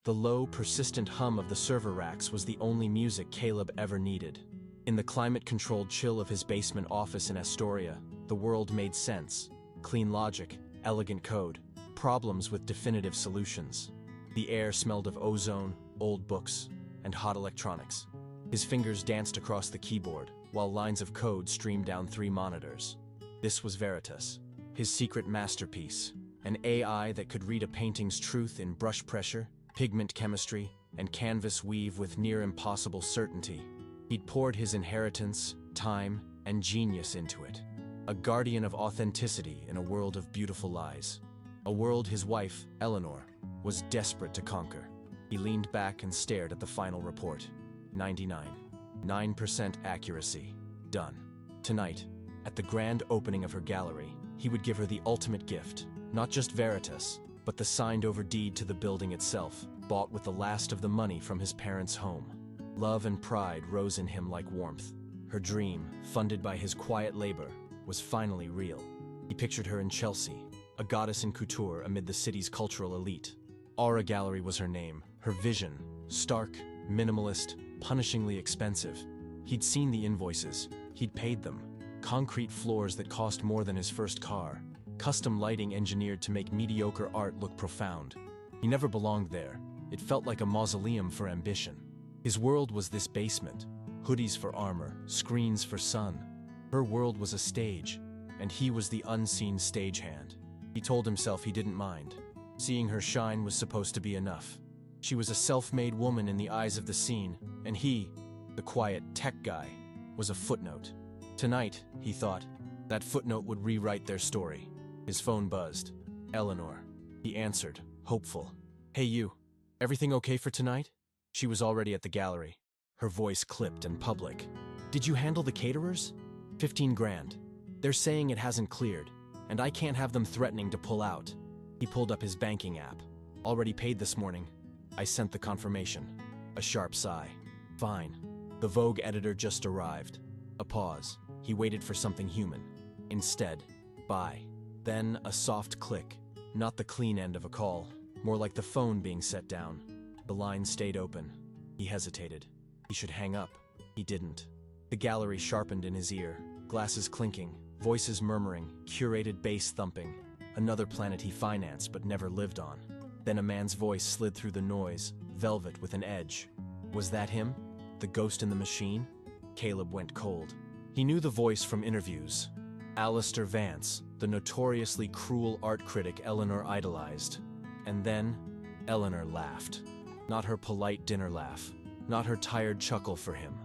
The low, persistent hum of the server racks was the only music Caleb ever needed. In the climate-controlled chill of his basement office in Astoria, the world made sense. Clean logic, elegant code, problems with definitive solutions. The air smelled of ozone, old books, and hot electronics. His fingers danced across the keyboard, while lines of code streamed down 3 monitors. This was Veritas, his secret masterpiece, an AI that could read a painting's truth in brush pressure, pigment chemistry, and canvas weave with near-impossible certainty. He'd poured his inheritance, time, and genius into it. A guardian of authenticity in a world of beautiful lies. A world his wife, Eleanor, was desperate to conquer. He leaned back and stared at the final report. 99% accuracy. Done. Tonight, at the grand opening of her gallery, he would give her the ultimate gift. Not just Veritas, but the signed-over deed to the building itself, bought with the last of the money from his parents' home. Love and pride rose in him like warmth. Her dream, funded by his quiet labor, was finally real. He pictured her in Chelsea, a goddess in couture amid the city's cultural elite. Aura Gallery was her name, her vision, stark, minimalist, punishingly expensive. He'd seen the invoices, he'd paid them. Concrete floors that cost more than his first car. Custom lighting engineered to make mediocre art look profound. He never belonged there. It felt like a mausoleum for ambition. His world was this basement. Hoodies for armor, screens for sun. Her world was a stage, and he was the unseen stagehand. He told himself he didn't mind. Seeing her shine was supposed to be enough. She was a self-made woman in the eyes of the scene, and he, the quiet tech guy, was a footnote. Tonight, he thought, that footnote would rewrite their story. His phone buzzed. Eleanor. He answered, hopeful. Hey you, everything okay for tonight? She was already at the gallery. Her voice clipped and public. Did you handle the caterers? 15 grand. They're saying it hasn't cleared, and I can't have them threatening to pull out. He pulled up his banking app. Already paid this morning. I sent the confirmation. A sharp sigh. Fine. The Vogue editor just arrived. A pause. He waited for something human. Instead, bye. Then a soft click. Not the clean end of a call, more like the phone being set down. The line stayed open. He hesitated. He should hang up. He didn't. The gallery sharpened in his ear, glasses clinking, voices murmuring, curated bass thumping. Another planet he financed but never lived on. Then a man's voice slid through the noise, velvet with an edge. Was that him? The ghost in the machine? Caleb went cold. He knew the voice from interviews. Alistair Vance, the notoriously cruel art critic Eleanor idolized. And then, Eleanor laughed. Not her polite dinner laugh, not her tired chuckle for him.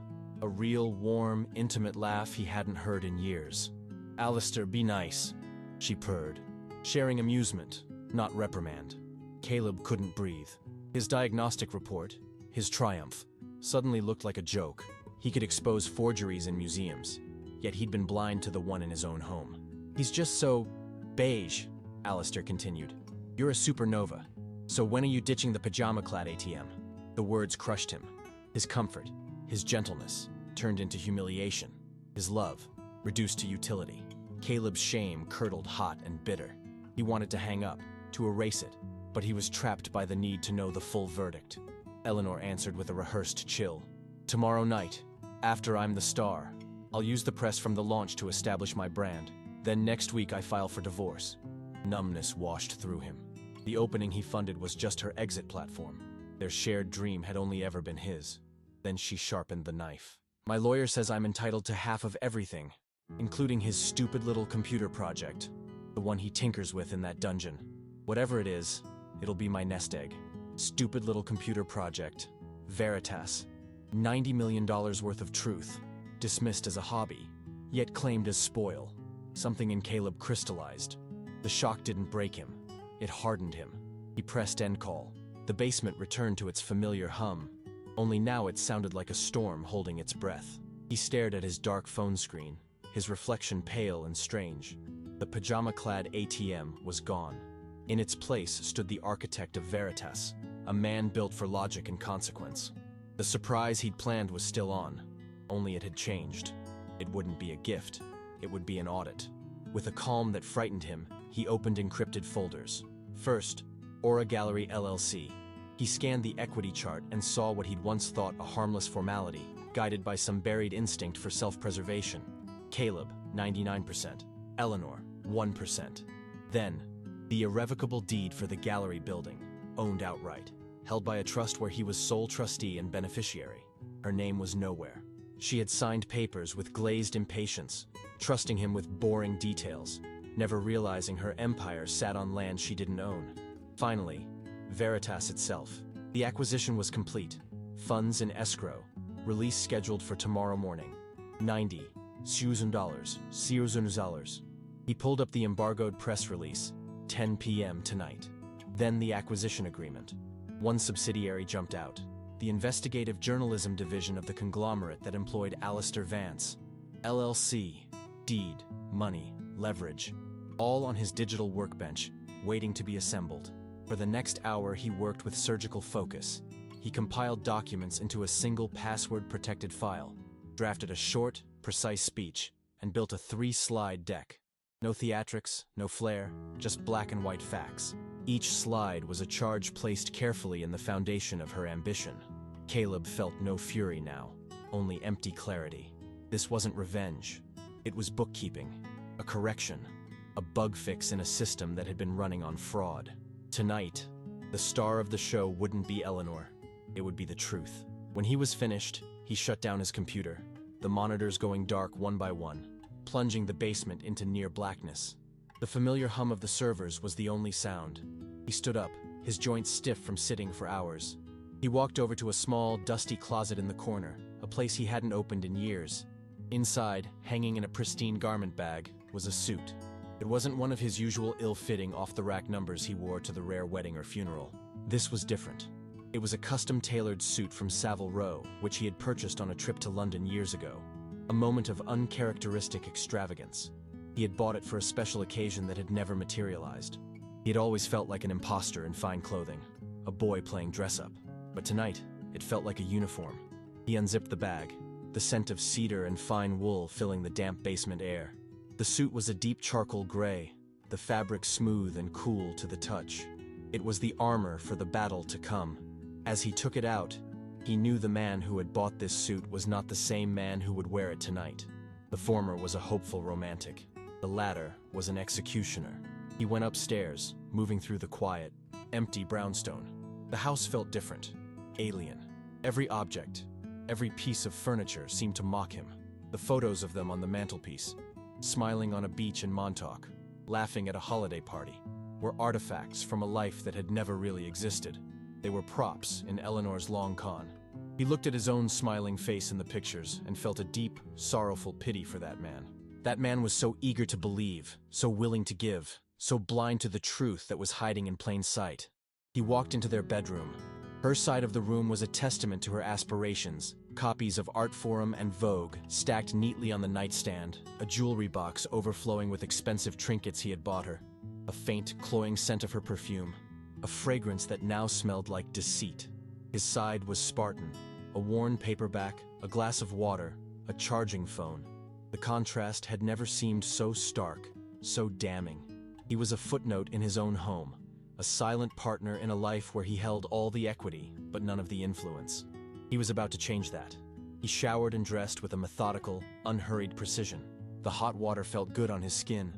A real, warm, intimate laugh he hadn't heard in years. Alistair, be nice, she purred, sharing amusement, not reprimand. Caleb couldn't breathe. His diagnostic report, his triumph, suddenly looked like a joke. He could expose forgeries in museums, yet he'd been blind to the one in his own home. He's just so beige, Alistair continued. You're a supernova. So when are you ditching the pajama-clad ATM? The words crushed him. His comfort, his gentleness, turned into humiliation. His love, reduced to utility. Caleb's shame curdled hot and bitter. He wanted to hang up, to erase it, but he was trapped by the need to know the full verdict. Eleanor answered with a rehearsed chill. Tomorrow night, after I'm the star, I'll use the press from the launch to establish my brand. Then next week I file for divorce. Numbness washed through him. The opening he funded was just her exit platform. Their shared dream had only ever been his. Then she sharpened the knife. My lawyer says I'm entitled to half of everything, including his stupid little computer project, the one he tinkers with in that dungeon. Whatever it is, it'll be my nest egg. Stupid little computer project. Veritas. $90 million worth of truth. Dismissed as a hobby, yet claimed as spoil. Something in Caleb crystallized. The shock didn't break him. It hardened him. He pressed end call. The basement returned to its familiar hum, only now it sounded like a storm holding its breath. He stared at his dark phone screen, his reflection pale and strange. The pajama-clad ATM was gone. In its place stood the architect of Veritas, a man built for logic and consequence. The surprise he'd planned was still on, only it had changed. It wouldn't be a gift, it would be an audit. With a calm that frightened him, he opened encrypted folders. First, Aura Gallery LLC. He scanned the equity chart and saw what he'd once thought a harmless formality, guided by some buried instinct for self-preservation. Caleb, 99%. Eleanor, 1%. Then, the irrevocable deed for the gallery building, owned outright, held by a trust where he was sole trustee and beneficiary. Her name was nowhere. She had signed papers with glazed impatience, trusting him with boring details, never realizing her empire sat on land she didn't own. Finally, Veritas itself. The acquisition was complete. Funds in escrow. Release scheduled for tomorrow morning. $90,000. He pulled up the embargoed press release. 10 p.m. tonight. Then the acquisition agreement. One subsidiary jumped out. The investigative journalism division of the conglomerate that employed Alistair Vance. LLC. Deed, money, leverage. All on his digital workbench, waiting to be assembled. For the next hour he worked with surgical focus. He compiled documents into a single password-protected file, drafted a short, precise speech, and built a 3-slide deck. No theatrics, no flair, just black and white facts. Each slide was a charge placed carefully in the foundation of her ambition. Caleb felt no fury now, only empty clarity. This wasn't revenge. It was bookkeeping, a correction, a bug fix in a system that had been running on fraud. Tonight, the star of the show wouldn't be Eleanor. It would be the truth. When he was finished, he shut down his computer, the monitors going dark one by one, plunging the basement into near blackness. The familiar hum of the servers was the only sound. He stood up, his joints stiff from sitting for hours. He walked over to a small, dusty closet in the corner, a place he hadn't opened in years. Inside, hanging in a pristine garment bag, was a suit. It wasn't one of his usual ill-fitting, off-the-rack numbers he wore to the rare wedding or funeral. This was different. It was a custom-tailored suit from Savile Row, which he had purchased on a trip to London years ago. A moment of uncharacteristic extravagance. He had bought it for a special occasion that had never materialized. He had always felt like an imposter in fine clothing, a boy playing dress-up. But tonight, it felt like a uniform. He unzipped the bag, the scent of cedar and fine wool filling the damp basement air. The suit was a deep charcoal gray, the fabric smooth and cool to the touch. It was the armor for the battle to come. As he took it out, he knew the man who had bought this suit was not the same man who would wear it tonight. The former was a hopeful romantic. The latter was an executioner. He went upstairs, moving through the quiet, empty brownstone. The house felt different, alien. Every object, every piece of furniture seemed to mock him. The photos of them on the mantelpiece, smiling on a beach in Montauk, laughing at a holiday party, were artifacts from a life that had never really existed. They were props in Eleanor's long con. He looked at his own smiling face in the pictures and felt a deep, sorrowful pity for that man. That man was so eager to believe, so willing to give, so blind to the truth that was hiding in plain sight. He walked into their bedroom. Her side of the room was a testament to her aspirations. Copies of Artforum and Vogue stacked neatly on the nightstand, a jewelry box overflowing with expensive trinkets he had bought her, a faint, cloying scent of her perfume, a fragrance that now smelled like deceit. His side was Spartan, a worn paperback, a glass of water, a charging phone. The contrast had never seemed so stark, so damning. He was a footnote in his own home, a silent partner in a life where he held all the equity, but none of the influence. He was about to change that. He showered and dressed with a methodical, unhurried precision. The hot water felt good on his skin,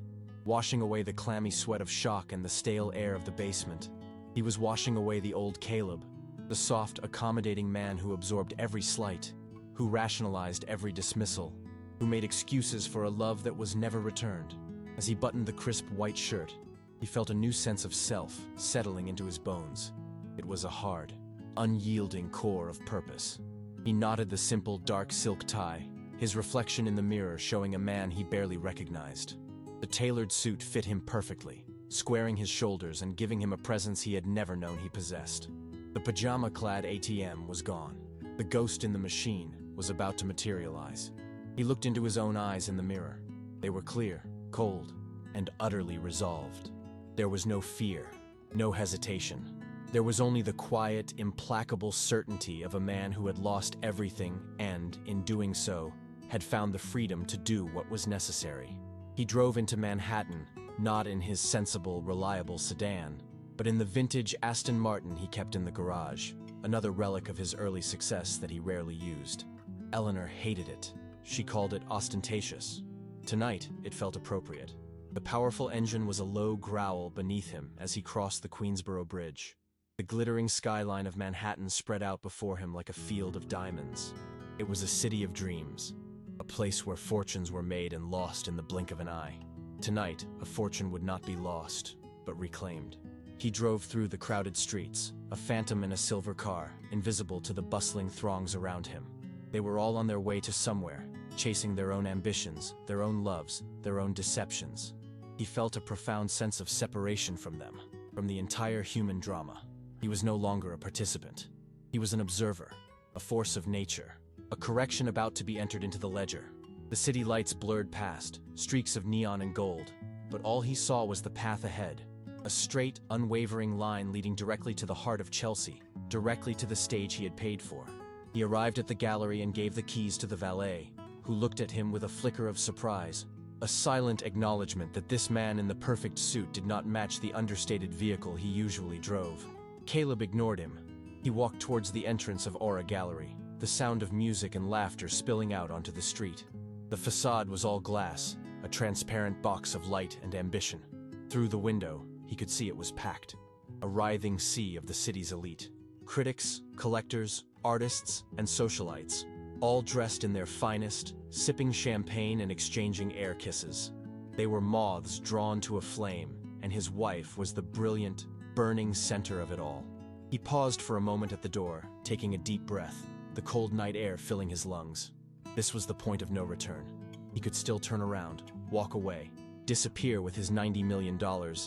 washing away the clammy sweat of shock and the stale air of the basement. He was washing away the old Caleb, the soft, accommodating man who absorbed every slight, who rationalized every dismissal, who made excuses for a love that was never returned. As he buttoned the crisp white shirt, he felt a new sense of self settling into his bones. It was a hard, unyielding core of purpose. He knotted the simple dark silk tie, his reflection in the mirror showing a man he barely recognized. The tailored suit fit him perfectly, squaring his shoulders and giving him a presence he had never known he possessed. The pajama-clad ATM was gone. The ghost in the machine was about to materialize. He looked into his own eyes in the mirror. They were clear, cold, and utterly resolved. There was no fear, no hesitation. There was only the quiet, implacable certainty of a man who had lost everything and, in doing so, had found the freedom to do what was necessary. He drove into Manhattan, not in his sensible, reliable sedan, but in the vintage Aston Martin he kept in the garage, another relic of his early success that he rarely used. Eleanor hated it. She called it ostentatious. Tonight, it felt appropriate. The powerful engine was a low growl beneath him as he crossed the Queensboro Bridge. The glittering skyline of Manhattan spread out before him like a field of diamonds. It was a city of dreams, a place where fortunes were made and lost in the blink of an eye. Tonight, a fortune would not be lost, but reclaimed. He drove through the crowded streets, a phantom in a silver car, invisible to the bustling throngs around him. They were all on their way to somewhere, chasing their own ambitions, their own loves, their own deceptions. He felt a profound sense of separation from them, from the entire human drama. He was no longer a participant. He was an observer, a force of nature, a correction about to be entered into the ledger. The city lights blurred past, streaks of neon and gold, but all he saw was the path ahead, a straight, unwavering line leading directly to the heart of Chelsea, directly to the stage he had paid for. He arrived at the gallery and gave the keys to the valet, who looked at him with a flicker of surprise, a silent acknowledgement that this man in the perfect suit did not match the understated vehicle he usually drove. Caleb ignored him. He walked towards the entrance of Aura Gallery, the sound of music and laughter spilling out onto the street. The facade was all glass, a transparent box of light and ambition. Through the window, he could see it was packed, a writhing sea of the city's elite. Critics, collectors, artists, and socialites, all dressed in their finest, sipping champagne and exchanging air kisses. They were moths drawn to a flame, and his wife was the brilliant, burning center of it all. He paused for a moment at the door, taking a deep breath, the cold night air filling his lungs. This was the point of no return. He could still turn around, walk away, disappear with his $90 million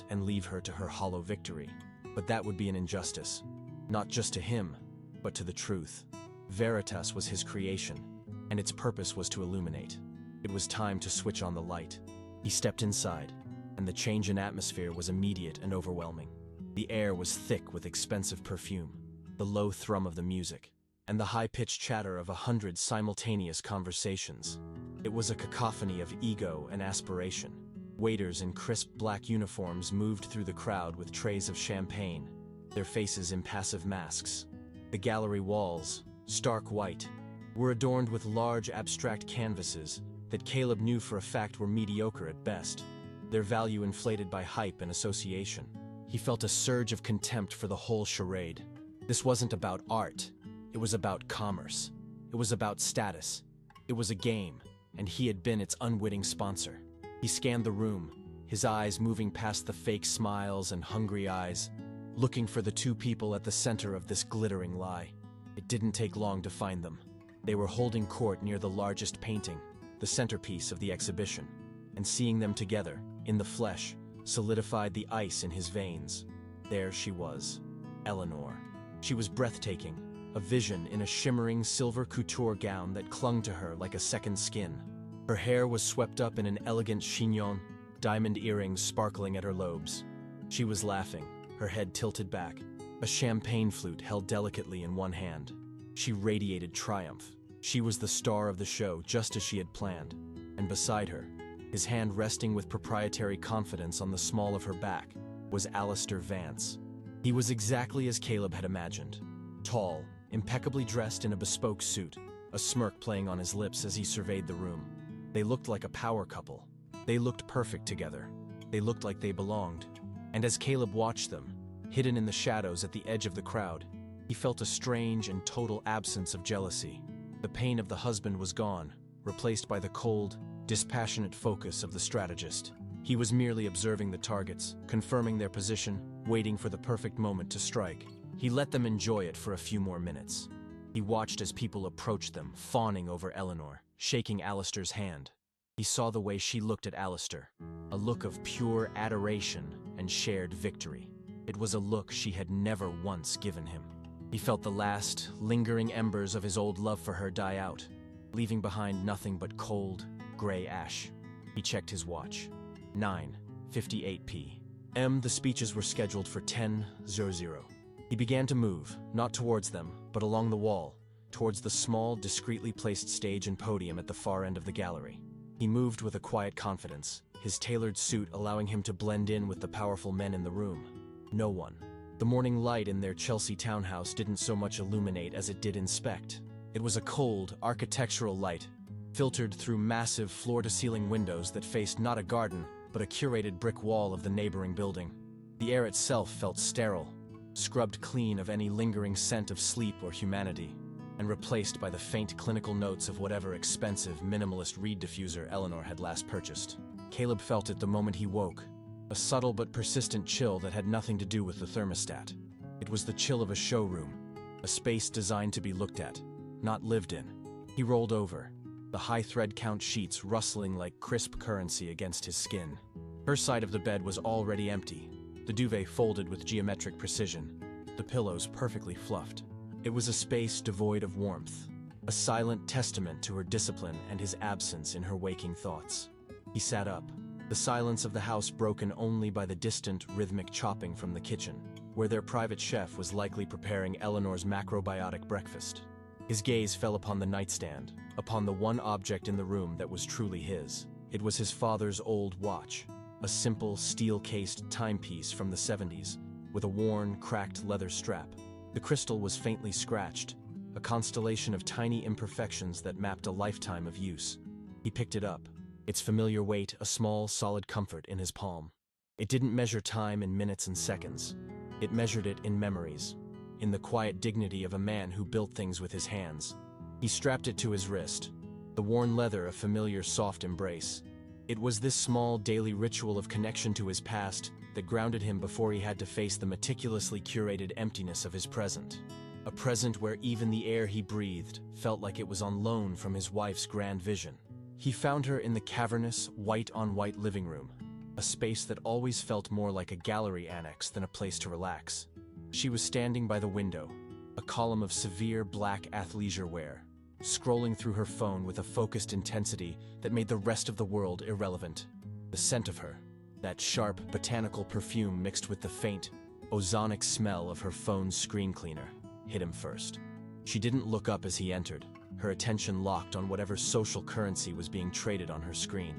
and leave her to her hollow victory. But that would be an injustice. Not just to him, but to the truth. Veritas was his creation, and its purpose was to illuminate. It was time to switch on the light. He stepped inside, and the change in atmosphere was immediate and overwhelming. The air was thick with expensive perfume, the low thrum of the music, and the high-pitched chatter of 100 simultaneous conversations. It was a cacophony of ego and aspiration. Waiters in crisp black uniforms moved through the crowd with trays of champagne, their faces impassive masks. The gallery walls, stark white, were adorned with large abstract canvases that Caleb knew for a fact were mediocre at best, their value inflated by hype and association. He felt a surge of contempt for the whole charade. This wasn't about art. It was about commerce. It was about status. It was a game, and he had been its unwitting sponsor. He scanned the room, his eyes moving past the fake smiles and hungry eyes, looking for the two people at the center of this glittering lie. It didn't take long to find them. They were holding court near the largest painting, the centerpiece of the exhibition, and seeing them together, in the flesh, solidified the ice in his veins. There she was, Eleanor. She was breathtaking, a vision in a shimmering silver couture gown that clung to her like a second skin. Her hair was swept up in an elegant chignon, diamond earrings sparkling at her lobes. She was laughing, her head tilted back, a champagne flute held delicately in one hand. She radiated triumph. She was the star of the show, just as she had planned. And beside her, his hand resting with proprietary confidence on the small of her back, was Alistair Vance. He was exactly as Caleb had imagined. Tall, impeccably dressed in a bespoke suit, a smirk playing on his lips as he surveyed the room. They looked like a power couple. They looked perfect together. They looked like they belonged. And as Caleb watched them, hidden in the shadows at the edge of the crowd, he felt a strange and total absence of jealousy. The pain of the husband was gone, replaced by the cold, dispassionate focus of the strategist. He was merely observing the targets, confirming their position, waiting for the perfect moment to strike. He let them enjoy it for a few more minutes. He watched as people approached them, fawning over Eleanor, shaking Alistair's hand. He saw the way she looked at Alistair, a look of pure adoration and shared victory. It was a look she had never once given him. He felt the last, lingering embers of his old love for her die out, leaving behind nothing but cold, gray ash. He checked his watch. 9:58 p.m. The speeches were scheduled for 10:00. He began to move, not towards them, but along the wall, towards the small, discreetly placed stage and podium at the far end of the gallery. He moved with a quiet confidence, his tailored suit allowing him to blend in with the powerful men in the room. No one. The morning light in their Chelsea townhouse didn't so much illuminate as it did inspect. It was a cold, architectural light, filtered through massive floor-to-ceiling windows that faced not a garden, but a curated brick wall of the neighboring building. The air itself felt sterile, scrubbed clean of any lingering scent of sleep or humanity, and replaced by the faint clinical notes of whatever expensive, minimalist reed diffuser Eleanor had last purchased. Caleb felt it the moment he woke, a subtle but persistent chill that had nothing to do with the thermostat. It was the chill of a showroom, a space designed to be looked at, not lived in. He rolled over, the high thread count sheets rustling like crisp currency against his skin. Her side of the bed was already empty, the duvet folded with geometric precision, the pillows perfectly fluffed. It was a space devoid of warmth, a silent testament to her discipline and his absence in her waking thoughts. He sat up, the silence of the house broken only by the distant, rhythmic chopping from the kitchen, where their private chef was likely preparing Eleanor's macrobiotic breakfast. His gaze fell upon the nightstand, upon the one object in the room that was truly his. It was his father's old watch, a simple, steel-cased timepiece from the 70s, with a worn, cracked leather strap. The crystal was faintly scratched, a constellation of tiny imperfections that mapped a lifetime of use. He picked it up, its familiar weight a small, solid comfort in his palm. It didn't measure time in minutes and seconds. It measured it in memories, in the quiet dignity of a man who built things with his hands. He strapped it to his wrist, the worn leather a familiar soft embrace. It was this small daily ritual of connection to his past that grounded him before he had to face the meticulously curated emptiness of his present. A present where even the air he breathed felt like it was on loan from his wife's grand vision. He found her in the cavernous, white-on-white living room, a space that always felt more like a gallery annex than a place to relax. She was standing by the window, a column of severe black athleisure wear, scrolling through her phone with a focused intensity that made the rest of the world irrelevant. The scent of her, that sharp, botanical perfume mixed with the faint, ozonic smell of her phone's screen cleaner, hit him first. She didn't look up as he entered, her attention locked on whatever social currency was being traded on her screen.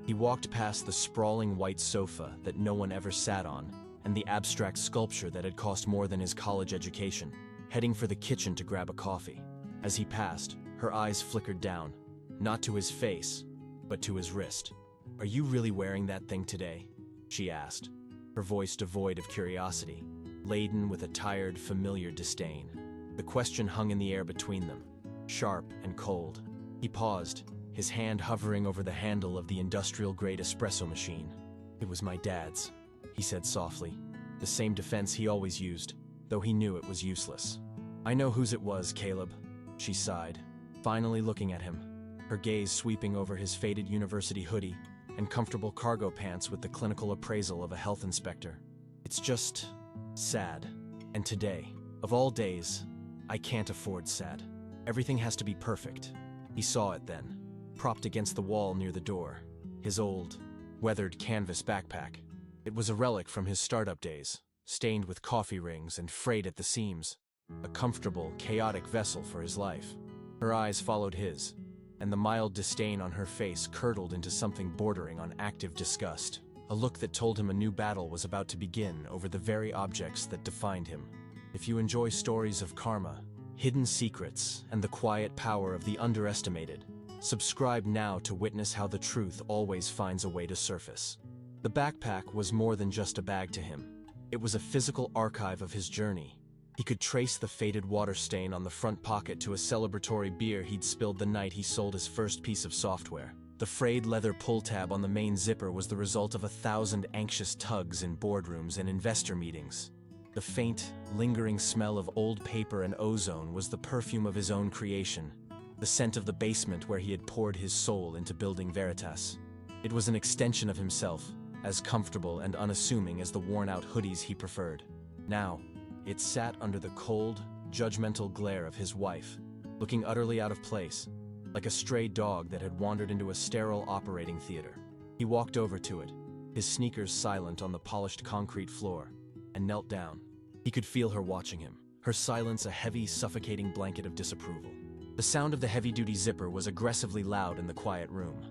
He walked past the sprawling white sofa that no one ever sat on, and the abstract sculpture that had cost more than his college education, heading for the kitchen to grab a coffee. As he passed, her eyes flickered down, not to his face, but to his wrist. "Are you really wearing that thing today?" she asked, her voice devoid of curiosity, laden with a tired, familiar disdain. The question hung in the air between them, sharp and cold. He paused, his hand hovering over the handle of the industrial-grade espresso machine. "It was my dad's," he said softly, the same defense he always used, though he knew it was useless. "I know whose it was, Caleb," she sighed, finally looking at him, her gaze sweeping over his faded university hoodie and comfortable cargo pants with the clinical appraisal of a health inspector. "It's just sad. And today, of all days, I can't afford sad. Everything has to be perfect." He saw it then, propped against the wall near the door, his old, weathered canvas backpack. It was a relic from his startup days, stained with coffee rings and frayed at the seams, a comfortable, chaotic vessel for his life. Her eyes followed his, and the mild disdain on her face curdled into something bordering on active disgust, a look that told him a new battle was about to begin over the very objects that defined him. If you enjoy stories of karma, hidden secrets, and the quiet power of the underestimated, subscribe now to witness how the truth always finds a way to surface. The backpack was more than just a bag to him. It was a physical archive of his journey. He could trace the faded water stain on the front pocket to a celebratory beer he'd spilled the night he sold his first piece of software. The frayed leather pull tab on the main zipper was the result of 1,000 anxious tugs in boardrooms and investor meetings. The faint, lingering smell of old paper and ozone was the perfume of his own creation, the scent of the basement where he had poured his soul into building Veritas. It was an extension of himself, as comfortable and unassuming as the worn-out hoodies he preferred. Now, it sat under the cold, judgmental glare of his wife, looking utterly out of place, like a stray dog that had wandered into a sterile operating theater. He walked over to it, his sneakers silent on the polished concrete floor, and knelt down. He could feel her watching him, her silence a heavy, suffocating blanket of disapproval. The sound of the heavy-duty zipper was aggressively loud in the quiet room,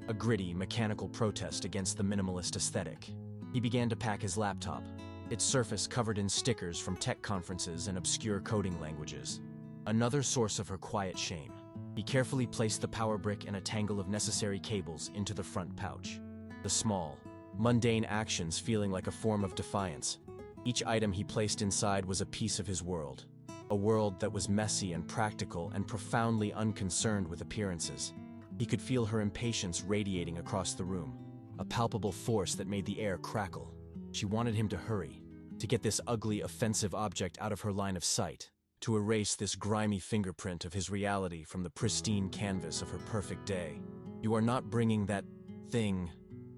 a gritty, mechanical protest against the minimalist aesthetic. He began to pack his laptop, its surface covered in stickers from tech conferences and obscure coding languages. Another source of her quiet shame. He carefully placed the power brick and a tangle of necessary cables into the front pouch. The small, mundane actions feeling like a form of defiance. Each item he placed inside was a piece of his world. A world that was messy and practical and profoundly unconcerned with appearances. He could feel her impatience radiating across the room, a palpable force that made the air crackle. She wanted him to hurry, to get this ugly, offensive object out of her line of sight, to erase this grimy fingerprint of his reality from the pristine canvas of her perfect day. "You are not bringing that thing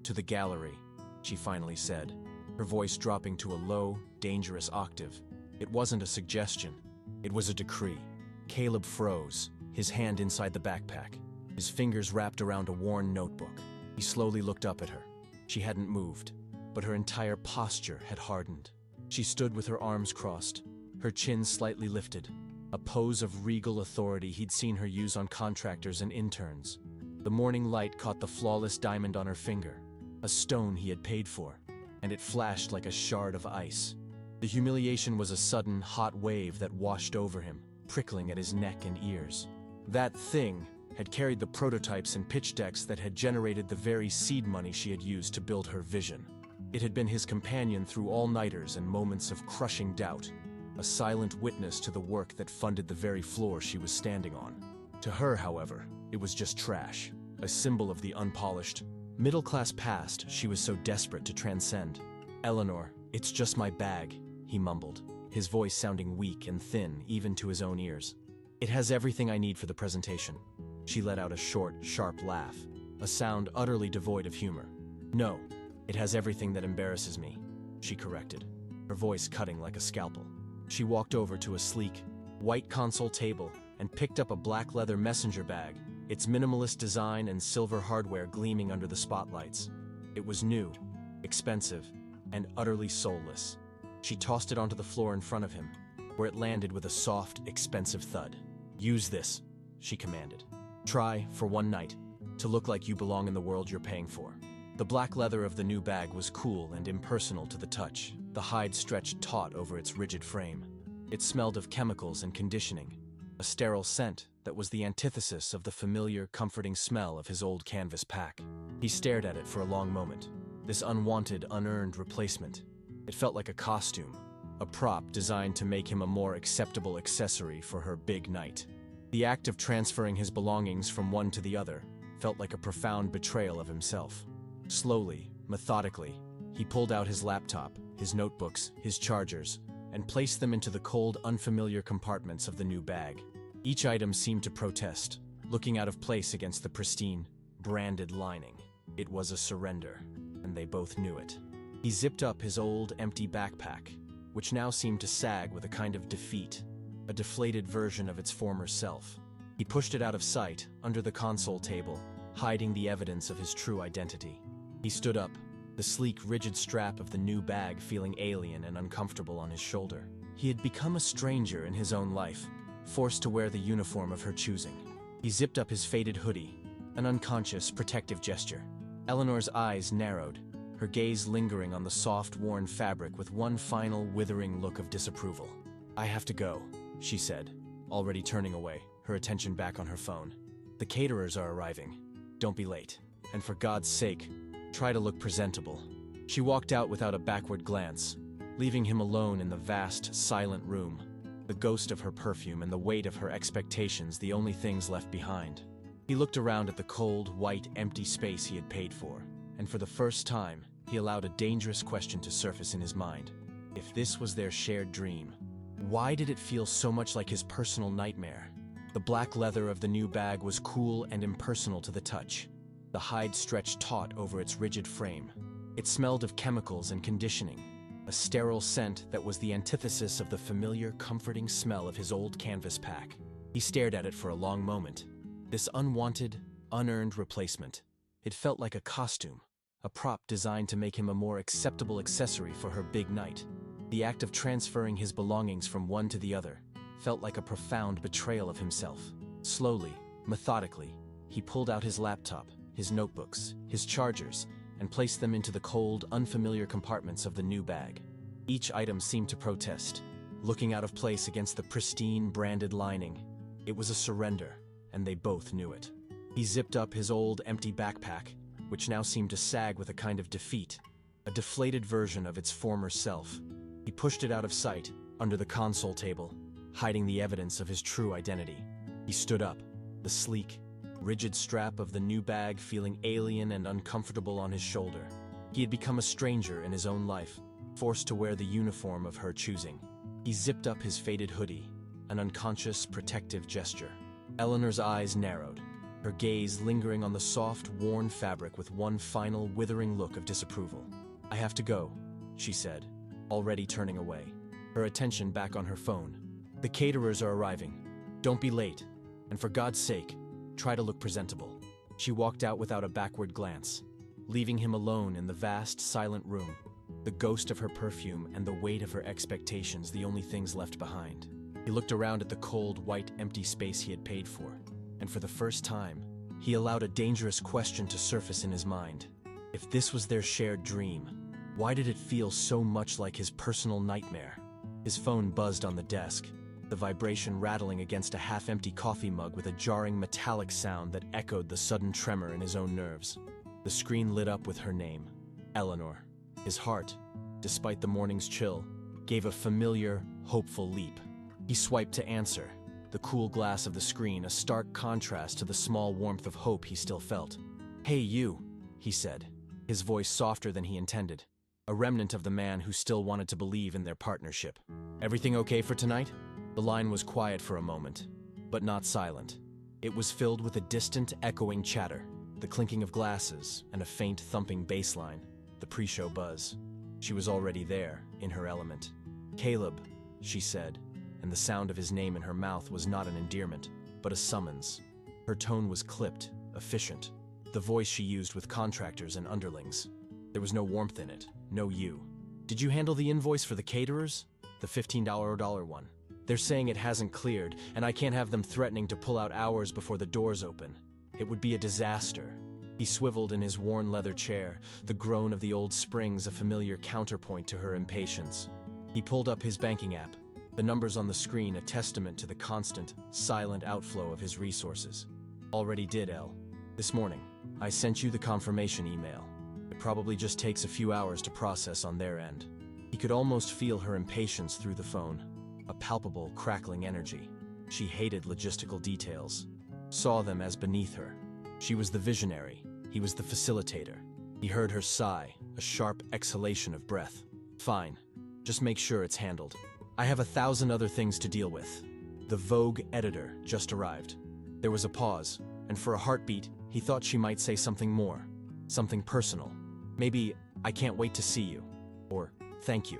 to the gallery," she finally said, her voice dropping to a low, dangerous octave. It wasn't a suggestion. It was a decree. Caleb froze, his hand inside the backpack, his fingers wrapped around a worn notebook. He slowly looked up at her. She hadn't moved, but her entire posture had hardened. She stood with her arms crossed, her chin slightly lifted, a pose of regal authority he'd seen her use on contractors and interns. The morning light caught the flawless diamond on her finger, a stone he had paid for, and it flashed like a shard of ice. The humiliation was a sudden, hot wave that washed over him, prickling at his neck and ears. That thing had carried the prototypes and pitch decks that had generated the very seed money she had used to build her vision. It had been his companion through all-nighters and moments of crushing doubt, a silent witness to the work that funded the very floor she was standing on. To her, however, it was just trash, a symbol of the unpolished, middle-class past she was so desperate to transcend. "Eleanor, it's just my bag," he mumbled, his voice sounding weak and thin even to his own ears. "It has everything I need for the presentation." She let out a short, sharp laugh, a sound utterly devoid of humor. "No, it has everything that embarrasses me," she corrected, her voice cutting like a scalpel. She walked over to a sleek, white console table and picked up a black leather messenger bag, its minimalist design and silver hardware gleaming under the spotlights. It was new, expensive, and utterly soulless. She tossed it onto the floor in front of him, where it landed with a soft, expensive thud. "Use this," she commanded. "Try, for one night, to look like you belong in the world you're paying for." The black leather of the new bag was cool and impersonal to the touch, the hide stretched taut over its rigid frame. It smelled of chemicals and conditioning, a sterile scent that was the antithesis of the familiar, comforting smell of his old canvas pack. He stared at it for a long moment, this unwanted, unearned replacement. It felt like a costume, a prop designed to make him a more acceptable accessory for her big night. The act of transferring his belongings from one to the other felt like a profound betrayal of himself. Slowly, methodically, he pulled out his laptop, his notebooks, his chargers, and placed them into the cold, unfamiliar compartments of the new bag. Each item seemed to protest, looking out of place against the pristine, branded lining. It was a surrender, and they both knew it. He zipped up his old, empty backpack, which now seemed to sag with a kind of defeat, a deflated version of its former self. He pushed it out of sight, under the console table, hiding the evidence of his true identity. He stood up, the sleek, rigid strap of the new bag feeling alien and uncomfortable on his shoulder. He had become a stranger in his own life, forced to wear the uniform of her choosing. He zipped up his faded hoodie, an unconscious, protective gesture. Eleanor's eyes narrowed, her gaze lingering on the soft, worn fabric with one final, withering look of disapproval. "I have to go," she said, already turning away, her attention back on her phone. "The caterers are arriving. Don't be late. And for God's sake, try to look presentable." She walked out without a backward glance, leaving him alone in the vast, silent room, the ghost of her perfume and the weight of her expectations the only things left behind. He looked around at the cold, white, empty space he had paid for, and for the first time, he allowed a dangerous question to surface in his mind. If this was their shared dream, why did it feel so much like his personal nightmare? The black leather of the new bag was cool and impersonal to the touch, the hide stretched taut over its rigid frame. It smelled of chemicals and conditioning, a sterile scent that was the antithesis of the familiar, comforting smell of his old canvas pack. He stared at it for a long moment. This unwanted, unearned replacement. It felt like a costume, a prop designed to make him a more acceptable accessory for her big night. The act of transferring his belongings from one to the other felt like a profound betrayal of himself. Slowly, methodically, he pulled out his laptop, his notebooks, his chargers, and placed them into the cold, unfamiliar compartments of the new bag. Each item seemed to protest, looking out of place against the pristine, branded lining. It was a surrender, and they both knew it. He zipped up his old, empty backpack, which now seemed to sag with a kind of defeat, a deflated version of its former self. He pushed it out of sight, under the console table, hiding the evidence of his true identity. He stood up, the sleek, rigid strap of the new bag feeling alien and uncomfortable on his shoulder. He had become a stranger in his own life, forced to wear the uniform of her choosing. He zipped up his faded hoodie, an unconscious, protective gesture. Eleanor's eyes narrowed, her gaze lingering on the soft, worn fabric with one final, withering look of disapproval. "I have to go," she said, already turning away, her attention back on her phone. "The caterers are arriving. Don't be late. And for God's sake, try to look presentable." She walked out without a backward glance, leaving him alone in the vast, silent room, the ghost of her perfume and the weight of her expectations the only things left behind. He looked around at the cold, white, empty space he had paid for, and for the first time, he allowed a dangerous question to surface in his mind. If this was their shared dream, why did it feel so much like his personal nightmare? His phone buzzed on the desk, the vibration rattling against a half-empty coffee mug with a jarring metallic sound that echoed the sudden tremor in his own nerves. The screen lit up with her name, Eleanor. His heart, despite the morning's chill, gave a familiar, hopeful leap. He swiped to answer, the cool glass of the screen a stark contrast to the small warmth of hope he still felt. "Hey, you," he said, his voice softer than he intended, a remnant of the man who still wanted to believe in their partnership. "Everything okay for tonight?" The line was quiet for a moment, but not silent. It was filled with a distant, echoing chatter, the clinking of glasses, and a faint, thumping bass line, the pre-show buzz. She was already there, in her element. "Caleb," she said, and the sound of his name in her mouth was not an endearment, but a summons. Her tone was clipped, efficient, the voice she used with contractors and underlings. There was no warmth in it, no you. "Did you handle the invoice for the caterers? The $15 one? They're saying it hasn't cleared, and I can't have them threatening to pull out hours before the doors open. It would be a disaster." He swiveled in his worn leather chair, the groan of the old springs a familiar counterpoint to her impatience. He pulled up his banking app, the numbers on the screen a testament to the constant, silent outflow of his resources. "Already did, Elle. This morning. I sent you the confirmation email. It probably just takes a few hours to process on their end." He could almost feel her impatience through the phone, a palpable, crackling energy. She hated logistical details, saw them as beneath her. She was the visionary, he was the facilitator. He heard her sigh, a sharp exhalation of breath. "Fine, just make sure it's handled. I have 1,000 other things to deal with." The Vogue editor just arrived. There was a pause, and for a heartbeat, he thought she might say something more, something personal. Maybe, "I can't wait to see you," or "Thank you."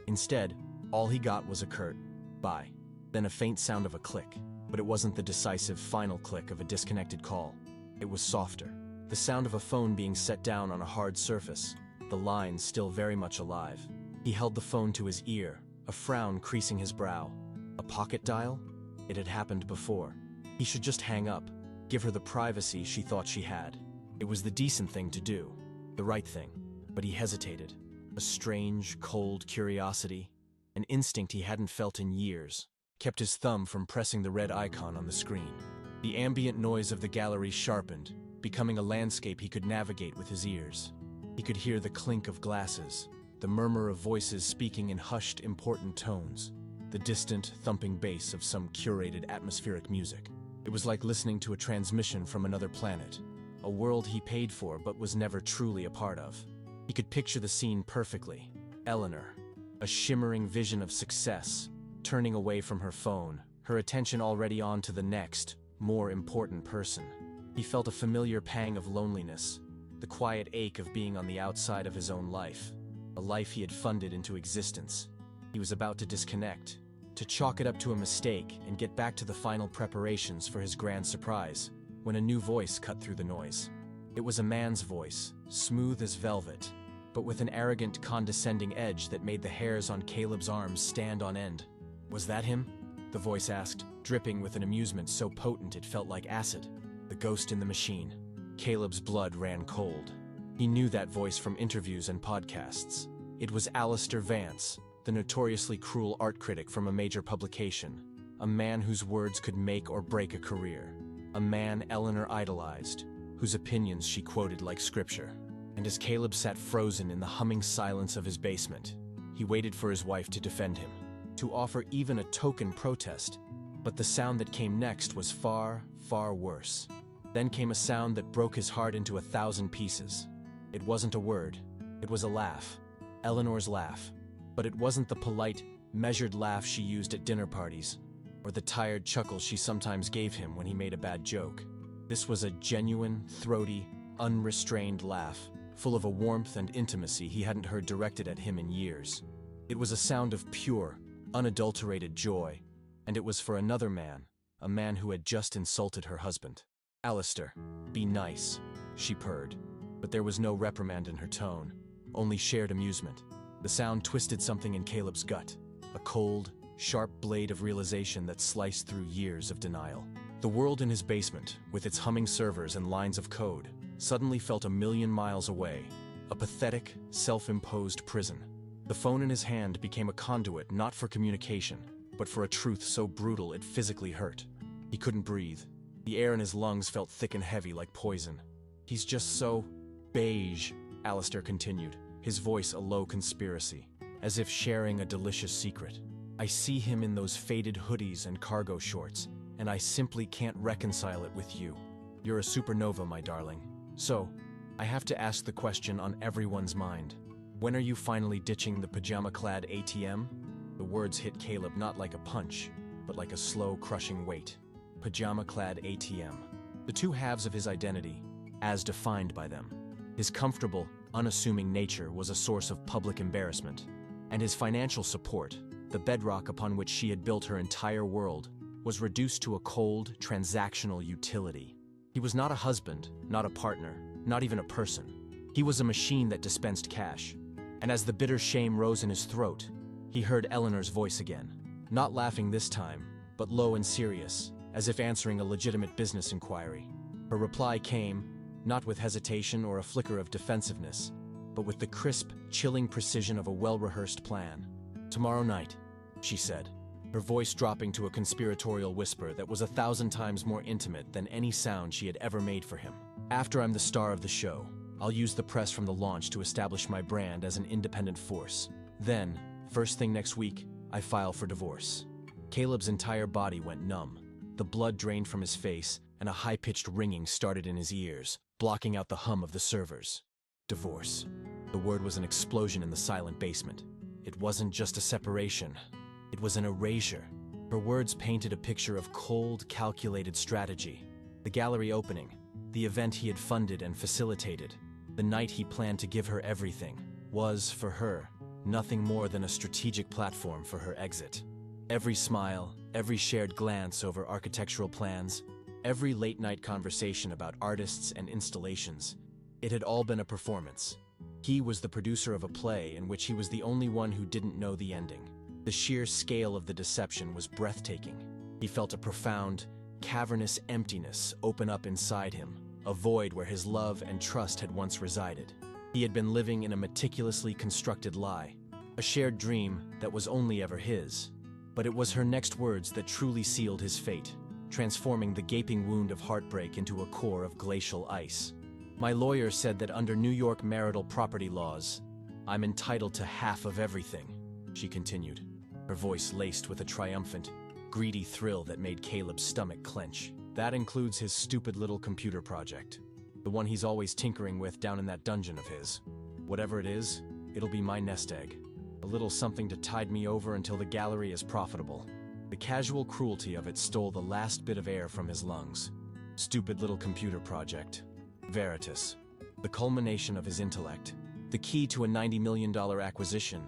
Instead, all he got was a curt, "Bye," then a faint sound of a click, but it wasn't the decisive final click of a disconnected call. It was softer, the sound of a phone being set down on a hard surface, the line still very much alive. He held the phone to his ear, a frown creasing his brow. A pocket dial? It had happened before. He should just hang up, give her the privacy she thought she had. It was the decent thing to do, the right thing, but he hesitated. A strange, cold curiosity, an instinct he hadn't felt in years, kept his thumb from pressing the red icon on the screen. The ambient noise of the gallery sharpened, becoming a landscape he could navigate with his ears. He could hear the clink of glasses, the murmur of voices speaking in hushed, important tones, the distant, thumping bass of some curated atmospheric music. It was like listening to a transmission from another planet, a world he paid for but was never truly a part of. He could picture the scene perfectly. Eleanor, a shimmering vision of success, turning away from her phone, her attention already on to the next, more important person. He felt a familiar pang of loneliness, the quiet ache of being on the outside of his own life, a life he had funded into existence. He was about to disconnect, to chalk it up to a mistake and get back to the final preparations for his grand surprise, when a new voice cut through the noise. It was a man's voice, smooth as velvet, but with an arrogant, condescending edge that made the hairs on Caleb's arms stand on end. "Was that him?" the voice asked, dripping with an amusement so potent it felt like acid. The ghost in the machine. Caleb's blood ran cold. He knew that voice from interviews and podcasts. It was Alistair Vance, the notoriously cruel art critic from a major publication, a man whose words could make or break a career, a man Eleanor idolized, whose opinions she quoted like scripture. And as Caleb sat frozen in the humming silence of his basement, he waited for his wife to defend him, to offer even a token protest. But the sound that came next was far, far worse. Then came a sound that broke his heart into 1,000 pieces. It wasn't a word, it was a laugh, Eleanor's laugh. But it wasn't the polite, measured laugh she used at dinner parties, or the tired chuckle she sometimes gave him when he made a bad joke. This was a genuine, throaty, unrestrained laugh, full of a warmth and intimacy he hadn't heard directed at him in years. It was a sound of pure, unadulterated joy, and it was for another man, a man who had just insulted her husband. "Alistair, be nice," she purred, but there was no reprimand in her tone, only shared amusement. The sound twisted something in Caleb's gut, a cold, sharp blade of realization that sliced through years of denial. The world in his basement, with its humming servers and lines of code, suddenly felt 1,000,000 miles away, a pathetic, self-imposed prison. The phone in his hand became a conduit not for communication, but for a truth so brutal it physically hurt. He couldn't breathe. The air in his lungs felt thick and heavy like poison. "He's just so beige," Alistair continued, his voice a low conspiracy, as if sharing a delicious secret. "I see him in those faded hoodies and cargo shorts, and I simply can't reconcile it with you. You're a supernova, my darling. So, I have to ask the question on everyone's mind. When are you finally ditching the pajama-clad ATM?" The words hit Caleb not like a punch, but like a slow, crushing weight. Pajama-clad ATM. The two halves of his identity, as defined by them. His comfortable, unassuming nature was a source of public embarrassment, and his financial support, the bedrock upon which she had built her entire world, was reduced to a cold, transactional utility. He was not a husband, not a partner, not even a person. He was a machine that dispensed cash. And as the bitter shame rose in his throat, he heard Eleanor's voice again, not laughing this time, but low and serious, as if answering a legitimate business inquiry. Her reply came, not with hesitation or a flicker of defensiveness, but with the crisp, chilling precision of a well-rehearsed plan. "Tomorrow night," she said, her voice dropping to a conspiratorial whisper that was 1,000 times more intimate than any sound she had ever made for him. "After I'm the star of the show, I'll use the press from the launch to establish my brand as an independent force. Then, first thing next week, I file for divorce." Caleb's entire body went numb. The blood drained from his face, and a high-pitched ringing started in his ears, blocking out the hum of the servers. Divorce. The word was an explosion in the silent basement. It wasn't just a separation. It was an erasure. Her words painted a picture of cold, calculated strategy. The gallery opening, the event he had funded and facilitated, the night he planned to give her everything, was, for her, nothing more than a strategic platform for her exit. Every smile, every shared glance over architectural plans, every late-night conversation about artists and installations, it had all been a performance. He was the producer of a play in which he was the only one who didn't know the ending. The sheer scale of the deception was breathtaking. He felt a profound, cavernous emptiness open up inside him, a void where his love and trust had once resided. He had been living in a meticulously constructed lie, a shared dream that was only ever his. But it was her next words that truly sealed his fate, transforming the gaping wound of heartbreak into a core of glacial ice. "My lawyer said that under New York marital property laws, I'm entitled to half of everything," she continued, her voice laced with a triumphant, greedy thrill that made Caleb's stomach clench. "That includes his stupid little computer project, the one he's always tinkering with down in that dungeon of his. Whatever it is, it'll be my nest egg. A little something to tide me over until the gallery is profitable." The casual cruelty of it stole the last bit of air from his lungs. Stupid little computer project. Veritas. The culmination of his intellect. The key to a $90 million acquisition.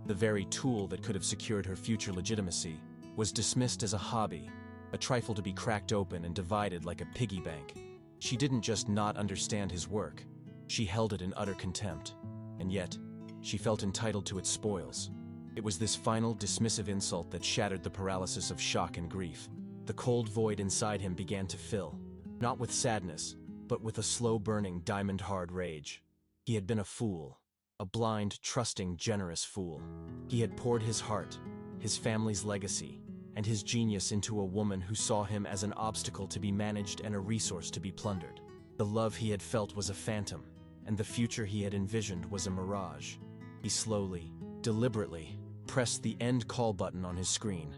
The very tool that could have secured her future legitimacy, was dismissed as a hobby, a trifle to be cracked open and divided like a piggy bank. She didn't just not understand his work. She held it in utter contempt. And yet, she felt entitled to its spoils. It was this final dismissive insult that shattered the paralysis of shock and grief. The cold void inside him began to fill, not with sadness, but with a slow-burning, diamond-hard rage. He had been a fool. A blind, trusting, generous fool. He had poured his heart, his family's legacy, and his genius into a woman who saw him as an obstacle to be managed and a resource to be plundered. The love he had felt was a phantom, and the future he had envisioned was a mirage. He slowly, deliberately, pressed the end call button on his screen.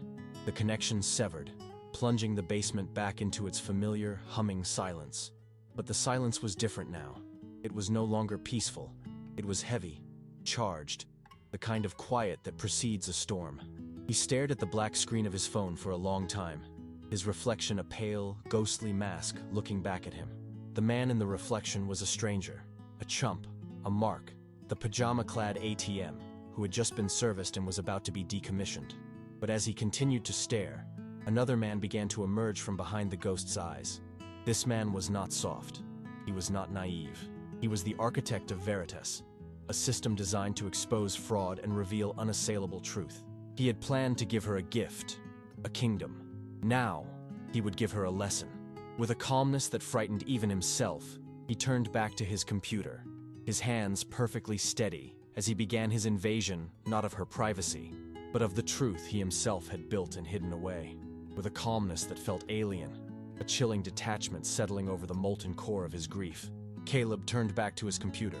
The connection severed, plunging the basement back into its familiar, humming silence. But the silence was different now. It was no longer peaceful. It was heavy, charged, the kind of quiet that precedes a storm. He stared at the black screen of his phone for a long time, his reflection a pale, ghostly mask looking back at him. The man in the reflection was a stranger, a chump, a mark, the pajama-clad ATM, who had just been serviced and was about to be decommissioned. But as he continued to stare, another man began to emerge from behind the ghost's eyes. This man was not soft. He was not naive. He was the architect of Veritas, a system designed to expose fraud and reveal unassailable truth. He had planned to give her a gift, a kingdom. Now, he would give her a lesson. With a calmness that frightened even himself, he turned back to his computer, his hands perfectly steady as he began his invasion not of her privacy, but of the truth he himself had built and hidden away. With a calmness that felt alien, a chilling detachment settling over the molten core of his grief, Caleb turned back to his computer.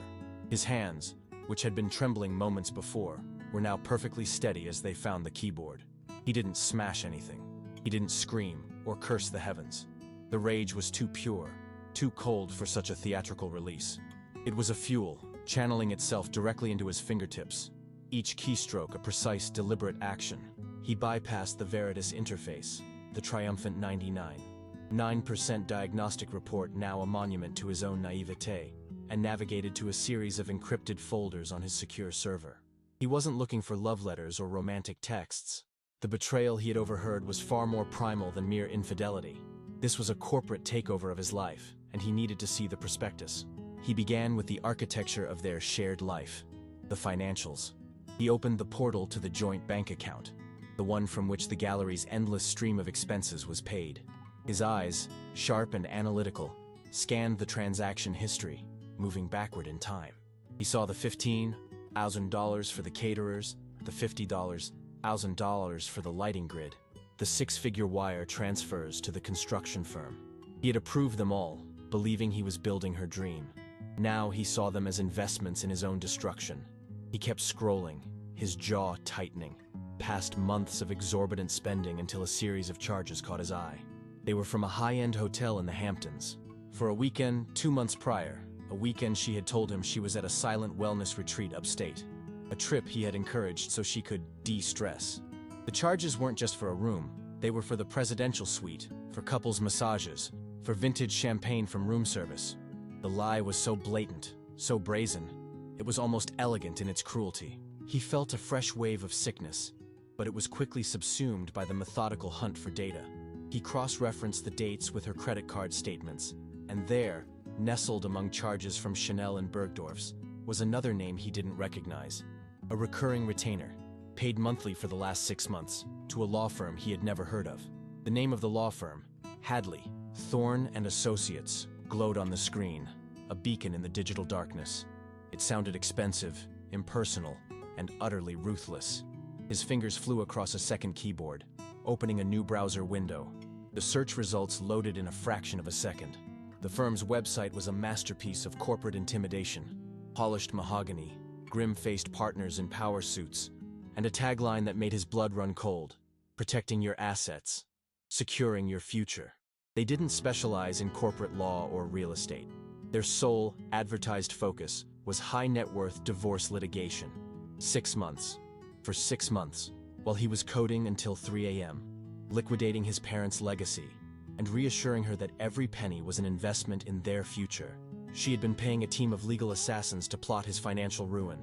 His hands, which had been trembling moments before, were now perfectly steady as they found the keyboard. He didn't smash anything. He didn't scream or curse the heavens. The rage was too pure, too cold for such a theatrical release. It was a fuel, channeling itself directly into his fingertips, each keystroke a precise, deliberate action. He bypassed the Veritas interface, the triumphant 99% diagnostic report, now a monument to his own naivete, and navigated to a series of encrypted folders on his secure server. He wasn't looking for love letters or romantic texts. The betrayal he had overheard was far more primal than mere infidelity. This was a corporate takeover of his life, and he needed to see the prospectus. He began with the architecture of their shared life, the financials. He opened the portal to the joint bank account, the one from which the gallery's endless stream of expenses was paid. His eyes, sharp and analytical, scanned the transaction history, moving backward in time. He saw the $15,000 for the caterers, the $50,000 for the lighting grid, the six-figure wire transfers to the construction firm. He had approved them all, believing he was building her dream. Now he saw them as investments in his own destruction. He kept scrolling, his jaw tightening, past months of exorbitant spending until a series of charges caught his eye. They were from a high-end hotel in the Hamptons. For a weekend 2 months prior, a weekend she had told him she was at a silent wellness retreat upstate, a trip he had encouraged so she could de-stress. The charges weren't just for a room, they were for the presidential suite, for couples massages, for vintage champagne from room service. The lie was so blatant, so brazen, it was almost elegant in its cruelty. He felt a fresh wave of sickness, but it was quickly subsumed by the methodical hunt for data. He cross-referenced the dates with her credit card statements, and there, nestled among charges from Chanel and Bergdorf's, was another name he didn't recognize. A recurring retainer, paid monthly for the last 6 months, to a law firm he had never heard of. The name of the law firm, Hadley, Thorne and Associates, glowed on the screen, a beacon in the digital darkness. It sounded expensive, impersonal, and utterly ruthless. His fingers flew across a second keyboard, opening a new browser window. The search results loaded in a fraction of a second. The firm's website was a masterpiece of corporate intimidation. Polished mahogany, grim-faced partners in power suits, and a tagline that made his blood run cold: protecting your assets, securing your future. They didn't specialize in corporate law or real estate. Their sole, advertised focus was high-net-worth divorce litigation. 6 months. For 6 months, while he was coding until 3 a.m., liquidating his parents' legacy, and reassuring her that every penny was an investment in their future. She had been paying a team of legal assassins to plot his financial ruin.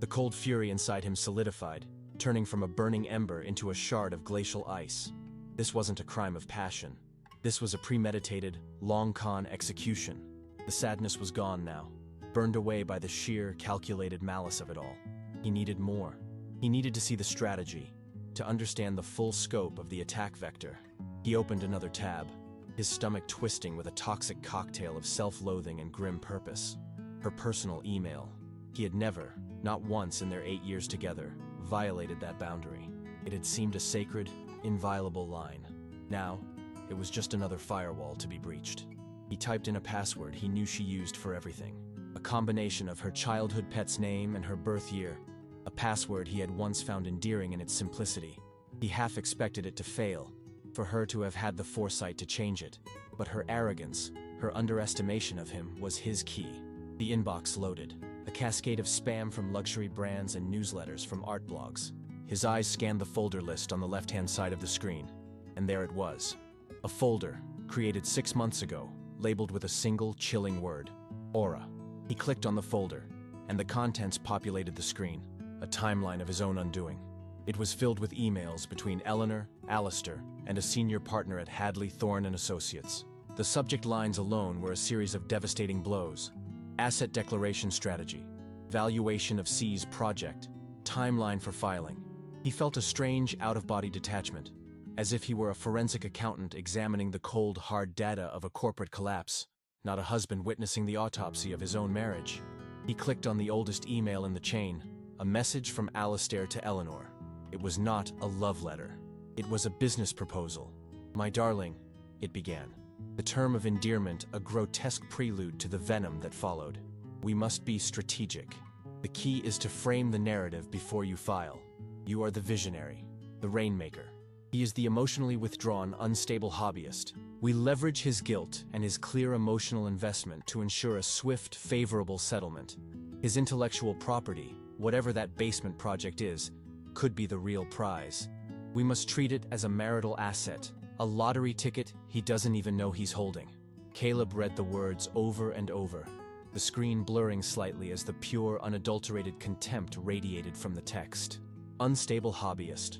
The cold fury inside him solidified, turning from a burning ember into a shard of glacial ice. This wasn't a crime of passion. This was a premeditated, long-con execution. The sadness was gone now, burned away by the sheer, calculated malice of it all. He needed more. He needed to see the strategy, to understand the full scope of the attack vector. He opened another tab, his stomach twisting with a toxic cocktail of self-loathing and grim purpose. Her personal email. He had never, not once in their 8 years together, violated that boundary. It had seemed a sacred, inviolable line. Now, it was just another firewall to be breached. He typed in a password he knew she used for everything. A combination of her childhood pet's name and her birth year. A password he had once found endearing in its simplicity. He half expected it to fail, for her to have had the foresight to change it. But her arrogance, her underestimation of him, was his key. The inbox loaded. A cascade of spam from luxury brands and newsletters from art blogs. His eyes scanned the folder list on the left-hand side of the screen. And there it was. A folder, created 6 months ago, labeled with a single chilling word. Aura. He clicked on the folder, and the contents populated the screen. A timeline of his own undoing. It was filled with emails between Eleanor, Alistair, and a senior partner at Hadley, Thorne & Associates. The subject lines alone were a series of devastating blows. Asset declaration strategy. Valuation of C's project. Timeline for filing. He felt a strange, out-of-body detachment, as if he were a forensic accountant examining the cold, hard data of a corporate collapse, not a husband witnessing the autopsy of his own marriage. He clicked on the oldest email in the chain, a message from Alistair to Eleanor. It was not a love letter. It was a business proposal. "My darling," it began. The term of endearment a grotesque prelude to the venom that followed. "We must be strategic. The key is to frame the narrative before you file. You are the visionary, the rainmaker. He is the emotionally withdrawn, unstable hobbyist. We leverage his guilt and his clear emotional investment to ensure a swift, favorable settlement. His intellectual property, whatever that basement project is, could be the real prize. We must treat it as a marital asset, a lottery ticket he doesn't even know he's holding." Caleb read the words over and over, the screen blurring slightly as the pure, unadulterated contempt radiated from the text. Unstable hobbyist.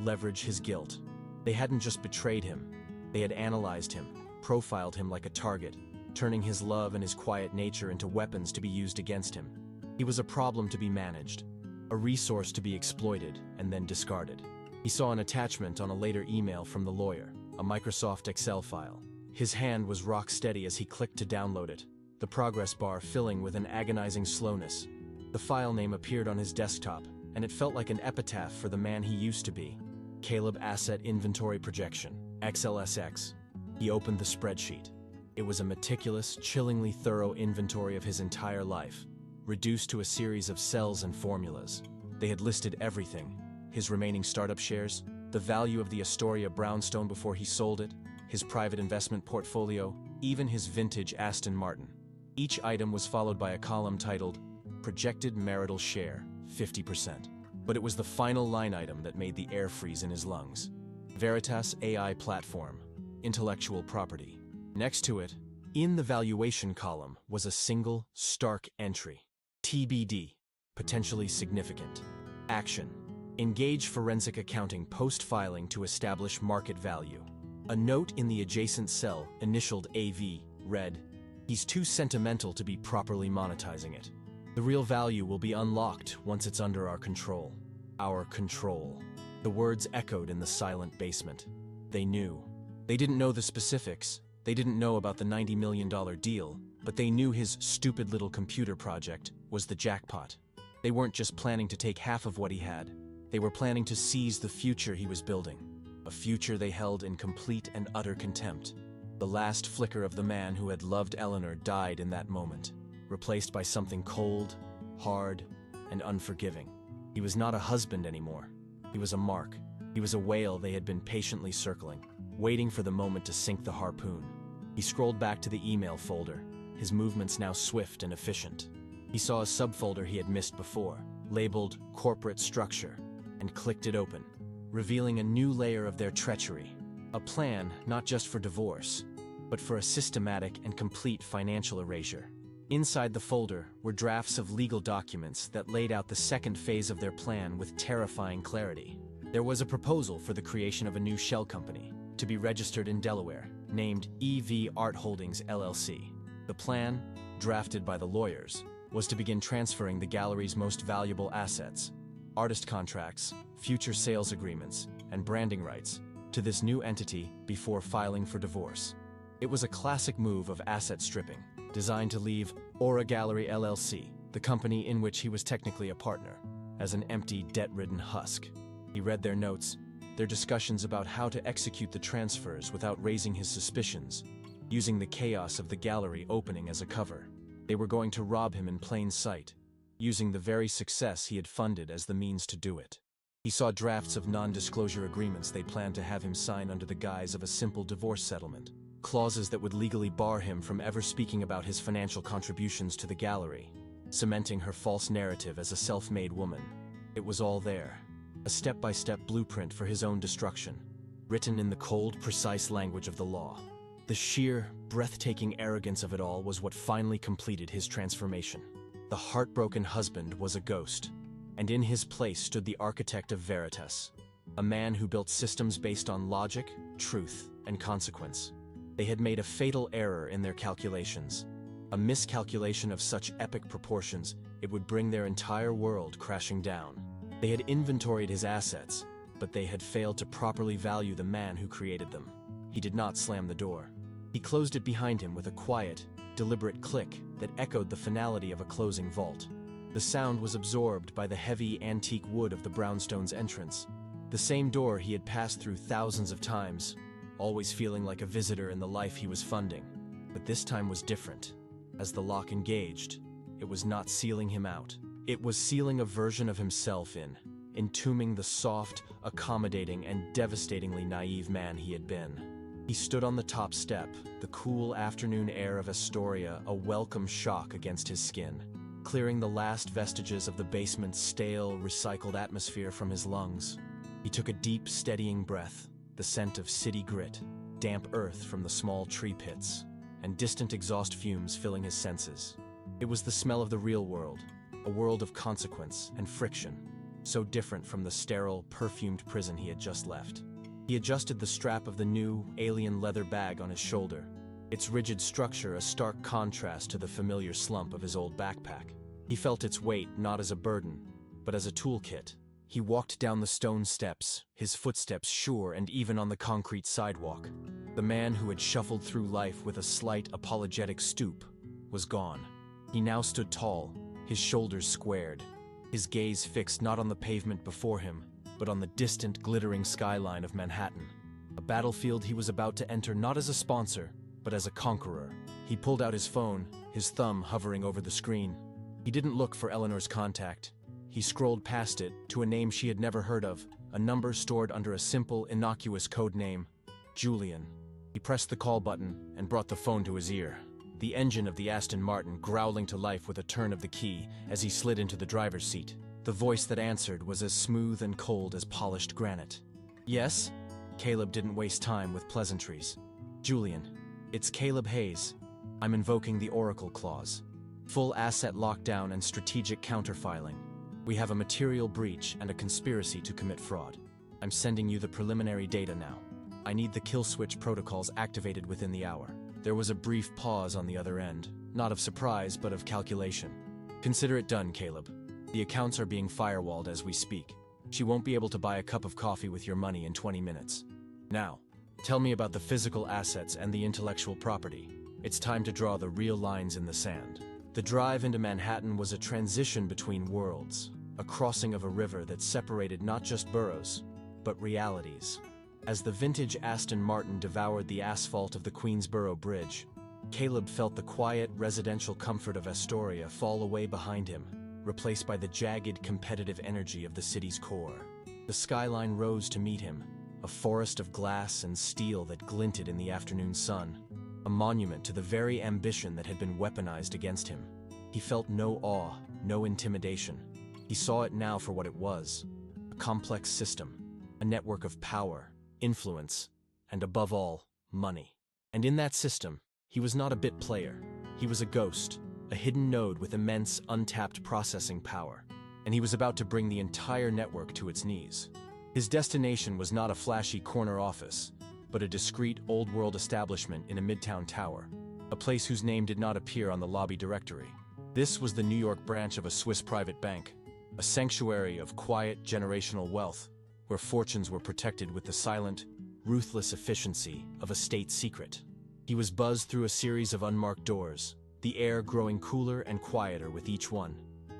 Leverage his guilt. They hadn't just betrayed him. They had analyzed him, profiled him like a target, turning his love and his quiet nature into weapons to be used against him. He was a problem to be managed, a resource to be exploited and then discarded. He saw an attachment on a later email from the lawyer, a Microsoft Excel file. His hand was rock steady as he clicked to download it, the progress bar filling with an agonizing slowness. The file name appeared on his desktop, and it felt like an epitaph for the man he used to be. Caleb Asset Inventory Projection, XLSX. He opened the spreadsheet. It was a meticulous, chillingly thorough inventory of his entire life, reduced to a series of cells and formulas. They had listed everything: his remaining startup shares, the value of the Astoria brownstone before he sold it, his private investment portfolio, even his vintage Aston Martin. Each item was followed by a column titled, "Projected Marital Share, 50%. But it was the final line item that made the air freeze in his lungs. Veritas AI Platform, Intellectual Property. Next to it, in the valuation column, was a single, stark entry. TBD, potentially significant. Action. Engage forensic accounting post-filing to establish market value. A note in the adjacent cell, initialed AV, read, "He's too sentimental to be properly monetizing it. The real value will be unlocked once it's under our control." Our control. The words echoed in the silent basement. They knew. They didn't know the specifics. They didn't know about the $90 million deal, but they knew his stupid little computer project was the jackpot. They weren't just planning to take half of what he had. They were planning to seize the future he was building. A future they held in complete and utter contempt. The last flicker of the man who had loved Eleanor died in that moment, replaced by something cold, hard, and unforgiving. He was not a husband anymore. He was a mark. He was a whale they had been patiently circling, waiting for the moment to sink the harpoon. He scrolled back to the email folder, his movements now swift and efficient. He saw a subfolder he had missed before, labeled Corporate Structure, and clicked it open, revealing a new layer of their treachery. A plan not just for divorce, but for a systematic and complete financial erasure. Inside the folder were drafts of legal documents that laid out the second phase of their plan with terrifying clarity. There was a proposal for the creation of a new shell company, to be registered in Delaware, named EV Art Holdings LLC. The plan, drafted by the lawyers, was to begin transferring the gallery's most valuable assets, artist contracts, future sales agreements, and branding rights, to this new entity before filing for divorce. It was a classic move of asset stripping, designed to leave Aura Gallery LLC, the company in which he was technically a partner, as an empty, debt-ridden husk. He read their notes, their discussions about how to execute the transfers without raising his suspicions, using the chaos of the gallery opening as a cover. They were going to rob him in plain sight, using the very success he had funded as the means to do it. He saw drafts of non-disclosure agreements they planned to have him sign under the guise of a simple divorce settlement, clauses that would legally bar him from ever speaking about his financial contributions to the gallery, cementing her false narrative as a self-made woman. It was all there, a step-by-step blueprint for his own destruction, written in the cold, precise language of the law. The sheer, breathtaking arrogance of it all was what finally completed his transformation. The heartbroken husband was a ghost, and in his place stood the architect of Veritas, a man who built systems based on logic, truth, and consequence. They had made a fatal error in their calculations, a miscalculation of such epic proportions it would bring their entire world crashing down. They had inventoried his assets, but they had failed to properly value the man who created them. He did not slam the door. He closed it behind him with a quiet, deliberate click that echoed the finality of a closing vault. The sound was absorbed by the heavy, antique wood of the brownstone's entrance, the same door he had passed through thousands of times, always feeling like a visitor in the life he was funding. But this time was different. As the lock engaged, it was not sealing him out. It was sealing a version of himself in, entombing the soft, accommodating, and devastatingly naive man he had been. He stood on the top step, the cool afternoon air of Astoria a welcome shock against his skin, clearing the last vestiges of the basement's stale, recycled atmosphere from his lungs. He took a deep, steadying breath, the scent of city grit, damp earth from the small tree pits, and distant exhaust fumes filling his senses. It was the smell of the real world, a world of consequence and friction, so different from the sterile, perfumed prison he had just left. He adjusted the strap of the new, alien leather bag on his shoulder, its rigid structure a stark contrast to the familiar slump of his old backpack. He felt its weight not as a burden, but as a toolkit. He walked down the stone steps, his footsteps sure and even on the concrete sidewalk. The man who had shuffled through life with a slight, apologetic stoop was gone. He now stood tall, his shoulders squared, his gaze fixed not on the pavement before him, but on the distant, glittering skyline of Manhattan. A battlefield he was about to enter not as a sponsor, but as a conqueror. He pulled out his phone, his thumb hovering over the screen. He didn't look for Eleanor's contact. He scrolled past it to a name she had never heard of, a number stored under a simple, innocuous code name, Julian. He pressed the call button and brought the phone to his ear, the engine of the Aston Martin growling to life with a turn of the key as he slid into the driver's seat. The voice that answered was as smooth and cold as polished granite. Yes? Caleb didn't waste time with pleasantries. Julian, it's Caleb Hayes. I'm invoking the Oracle Clause. Full asset lockdown and strategic counterfiling. We have a material breach and a conspiracy to commit fraud. I'm sending you the preliminary data now. I need the kill switch protocols activated within the hour. There was a brief pause on the other end, not of surprise but of calculation. Consider it done, Caleb. The accounts are being firewalled as we speak. She won't be able to buy a cup of coffee with your money in 20 minutes. Now, tell me about the physical assets and the intellectual property. It's time to draw the real lines in the sand. The drive into Manhattan was a transition between worlds, a crossing of a river that separated not just boroughs, but realities. As the vintage Aston Martin devoured the asphalt of the Queensboro Bridge, Caleb felt the quiet residential comfort of Astoria fall away behind him, replaced by the jagged competitive energy of the city's core. The skyline rose to meet him, a forest of glass and steel that glinted in the afternoon sun, a monument to the very ambition that had been weaponized against him. He felt no awe, no intimidation. He saw it now for what it was, a complex system, a network of power, influence, and above all, money. And in that system, he was not a bit player. He was a ghost, a hidden node with immense, untapped processing power, and he was about to bring the entire network to its knees. His destination was not a flashy corner office, but a discreet, old-world establishment in a midtown tower, a place whose name did not appear on the lobby directory. This was the New York branch of a Swiss private bank, a sanctuary of quiet, generational wealth, where fortunes were protected with the silent, ruthless efficiency of a state secret. He was buzzed through a series of unmarked doors, the air growing cooler and quieter with each one,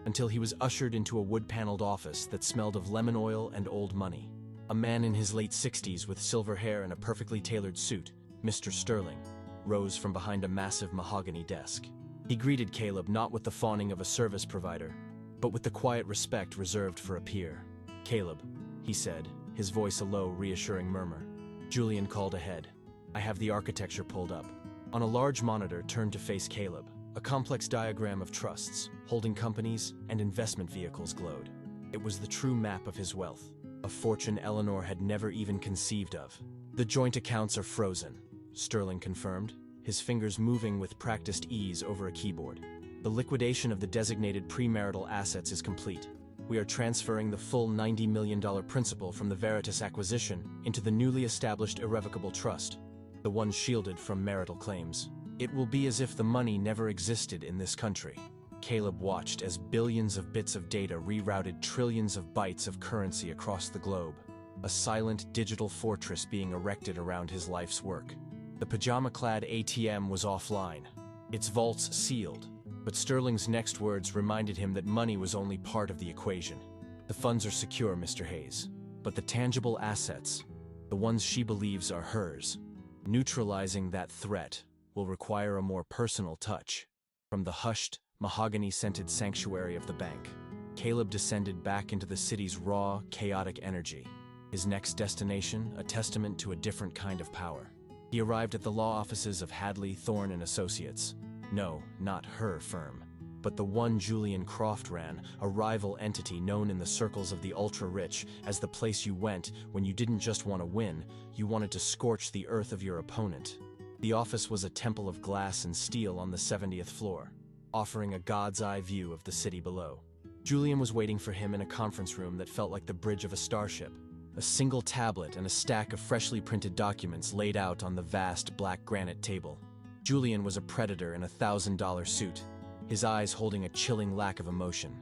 until he was ushered into a wood-paneled office that smelled of lemon oil and old money. A man in his late 60s with silver hair and a perfectly tailored suit, Mr. Sterling, rose from behind a massive mahogany desk. He greeted Caleb not with the fawning of a service provider, but with the quiet respect reserved for a peer. "Caleb," he said, his voice a low, reassuring murmur. Julian called ahead. "I have the architecture pulled up." On a large monitor turned to face Caleb, a complex diagram of trusts, holding companies, and investment vehicles glowed. It was the true map of his wealth, a fortune Eleanor had never even conceived of. "The joint accounts are frozen," Sterling confirmed, his fingers moving with practiced ease over a keyboard. "The liquidation of the designated premarital assets is complete. We are transferring the full $90 million principal from the Veritas acquisition into the newly established irrevocable trust, the one shielded from marital claims. It will be as if the money never existed in this country." Caleb watched as billions of bits of data rerouted trillions of bytes of currency across the globe, a silent digital fortress being erected around his life's work. The pajama-clad ATM was offline, its vaults sealed, but Sterling's next words reminded him that money was only part of the equation. "The funds are secure, Mr. Hayes, but the tangible assets, the ones she believes are hers, neutralizing that threat will require a more personal touch." From the hushed, mahogany-scented sanctuary of the bank, Caleb descended back into the city's raw, chaotic energy. His next destination, a testament to a different kind of power. He arrived at the law offices of Hadley, Thorne & Associates. No, not her firm, but the one Julian Croft ran, a rival entity known in the circles of the ultra-rich as the place you went when you didn't just want to win, you wanted to scorch the earth of your opponent. The office was a temple of glass and steel on the 70th floor, offering a god's-eye view of the city below. Julian was waiting for him in a conference room that felt like the bridge of a starship. A single tablet and a stack of freshly printed documents laid out on the vast black granite table. Julian was a predator in a $1,000 suit, his eyes holding a chilling lack of emotion.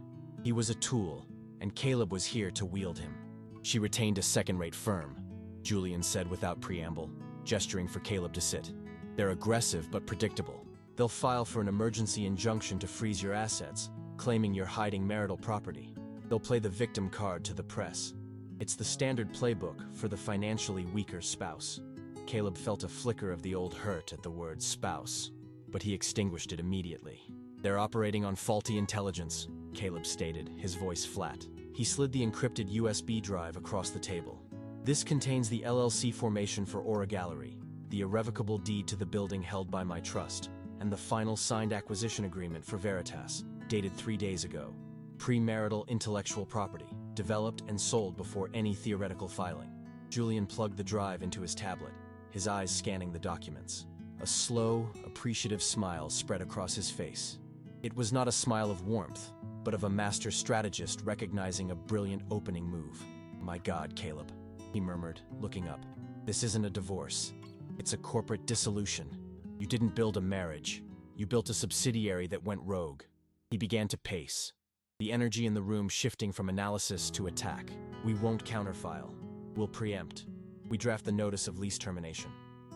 He was a tool, and Caleb was here to wield him. "She retained a second-rate firm," Julian said without preamble, gesturing for Caleb to sit. "They're aggressive but predictable. They'll file for an emergency injunction to freeze your assets, claiming you're hiding marital property. They'll play the victim card to the press. It's the standard playbook for the financially weaker spouse." Caleb felt a flicker of the old hurt at the word spouse, but he extinguished it immediately. "They're operating on faulty intelligence," Caleb stated, his voice flat. He slid the encrypted USB drive across the table. "This contains the LLC formation for Aura Gallery, the irrevocable deed to the building held by my trust, and the final signed acquisition agreement for Veritas, dated 3 days ago. Premarital intellectual property, developed and sold before any theoretical filing." Julian plugged the drive into his tablet, his eyes scanning the documents. A slow, appreciative smile spread across his face. It was not a smile of warmth, but of a master strategist recognizing a brilliant opening move. "My God, Caleb," he murmured, looking up. "This isn't a divorce. It's a corporate dissolution. You didn't build a marriage. You built a subsidiary that went rogue." He began to pace, the energy in the room shifting from analysis to attack. "We won't counterfile. We'll preempt. We draft the notice of lease termination.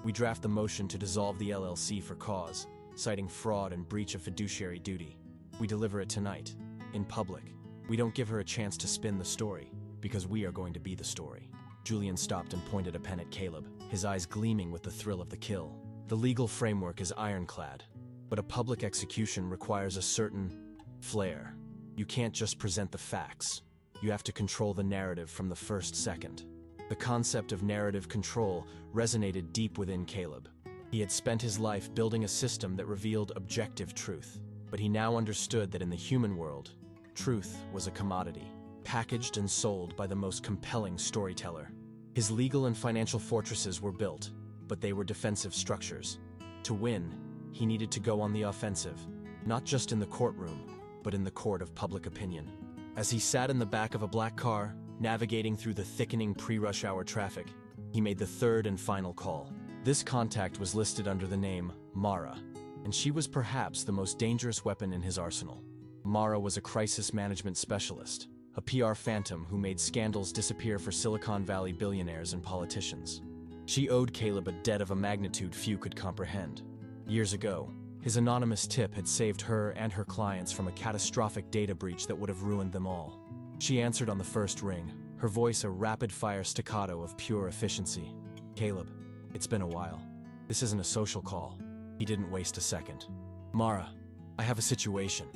We draft the motion to dissolve the LLC for cause, citing fraud and breach of fiduciary duty. We deliver it tonight, in public. We don't give her a chance to spin the story, because we are going to be the story." Julian stopped and pointed a pen at Caleb, his eyes gleaming with the thrill of the kill. "The legal framework is ironclad, but a public execution requires a certain flair. You can't just present the facts. You have to control the narrative from the first second." The concept of narrative control resonated deep within Caleb. He had spent his life building a system that revealed objective truth, but he now understood that in the human world, truth was a commodity, packaged and sold by the most compelling storyteller. His legal and financial fortresses were built, but they were defensive structures. To win, he needed to go on the offensive, not just in the courtroom, but in the court of public opinion. As he sat in the back of a black car, navigating through the thickening pre-rush hour traffic, he made the third and final call. This contact was listed under the name Mara, and she was perhaps the most dangerous weapon in his arsenal. Mara was a crisis management specialist, a PR phantom who made scandals disappear for Silicon Valley billionaires and politicians. She owed Caleb a debt of a magnitude few could comprehend. Years ago, His anonymous tip had saved her and her clients from a catastrophic data breach that would have ruined them all. She answered on the first ring, her voice a rapid-fire staccato of pure efficiency. "Caleb, it's been a while. This isn't a social call." He didn't waste a second. "Mara, I have a situation.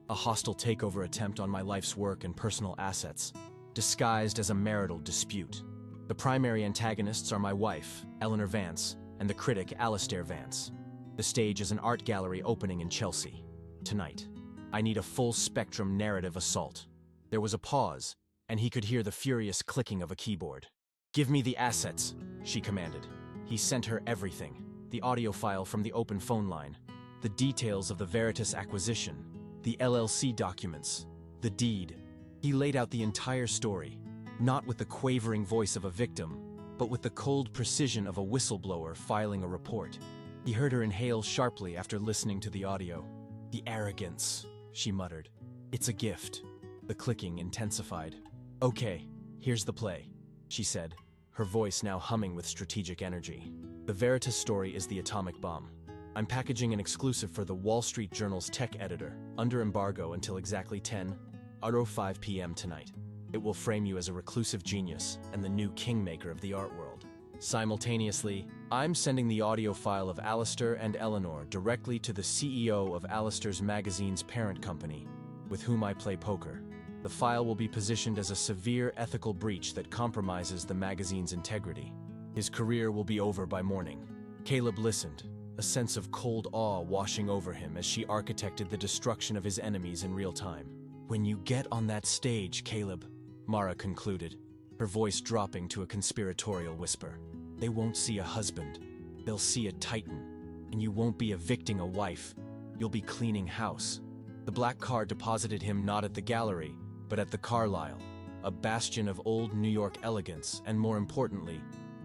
A hostile takeover attempt on my life's work and personal assets, disguised as a marital dispute. The primary antagonists are my wife, Eleanor Vance, and the critic, Alistair Vance. The stage is an art gallery opening in Chelsea. Tonight, I need a full-spectrum narrative assault." There was a pause, and he could hear the furious clicking of a keyboard. "Give me the assets," she commanded. He sent her everything: the audio file from the open phone line, the details of the Veritas acquisition, the LLC documents, the deed. He laid out the entire story, not with the quavering voice of a victim, but with the cold precision of a whistleblower filing a report. He heard her inhale sharply after listening to the audio. "The arrogance," she muttered. "It's a gift." The clicking intensified. "Okay, here's the play," she said, her voice now humming with strategic energy. "The Veritas story is the atomic bomb. I'm packaging an exclusive for the Wall Street Journal's tech editor, under embargo until exactly 10:05 p.m. tonight. It will frame you as a reclusive genius and the new kingmaker of the art world. Simultaneously, I'm sending the audio file of Alistair and Eleanor directly to the CEO of Alistair's magazine's parent company, with whom I play poker. The file will be positioned as a severe ethical breach that compromises the magazine's integrity. His career will be over by morning." Caleb listened, a sense of cold awe washing over him as she architected the destruction of his enemies in real time. "When you get on that stage, Caleb," Mara concluded, her voice dropping to a conspiratorial whisper, "they won't see a husband. They'll see a titan. And you won't be evicting a wife. You'll be cleaning house." The black car deposited him not at the gallery, but at the Carlyle, a bastion of old New York elegance and, more importantly,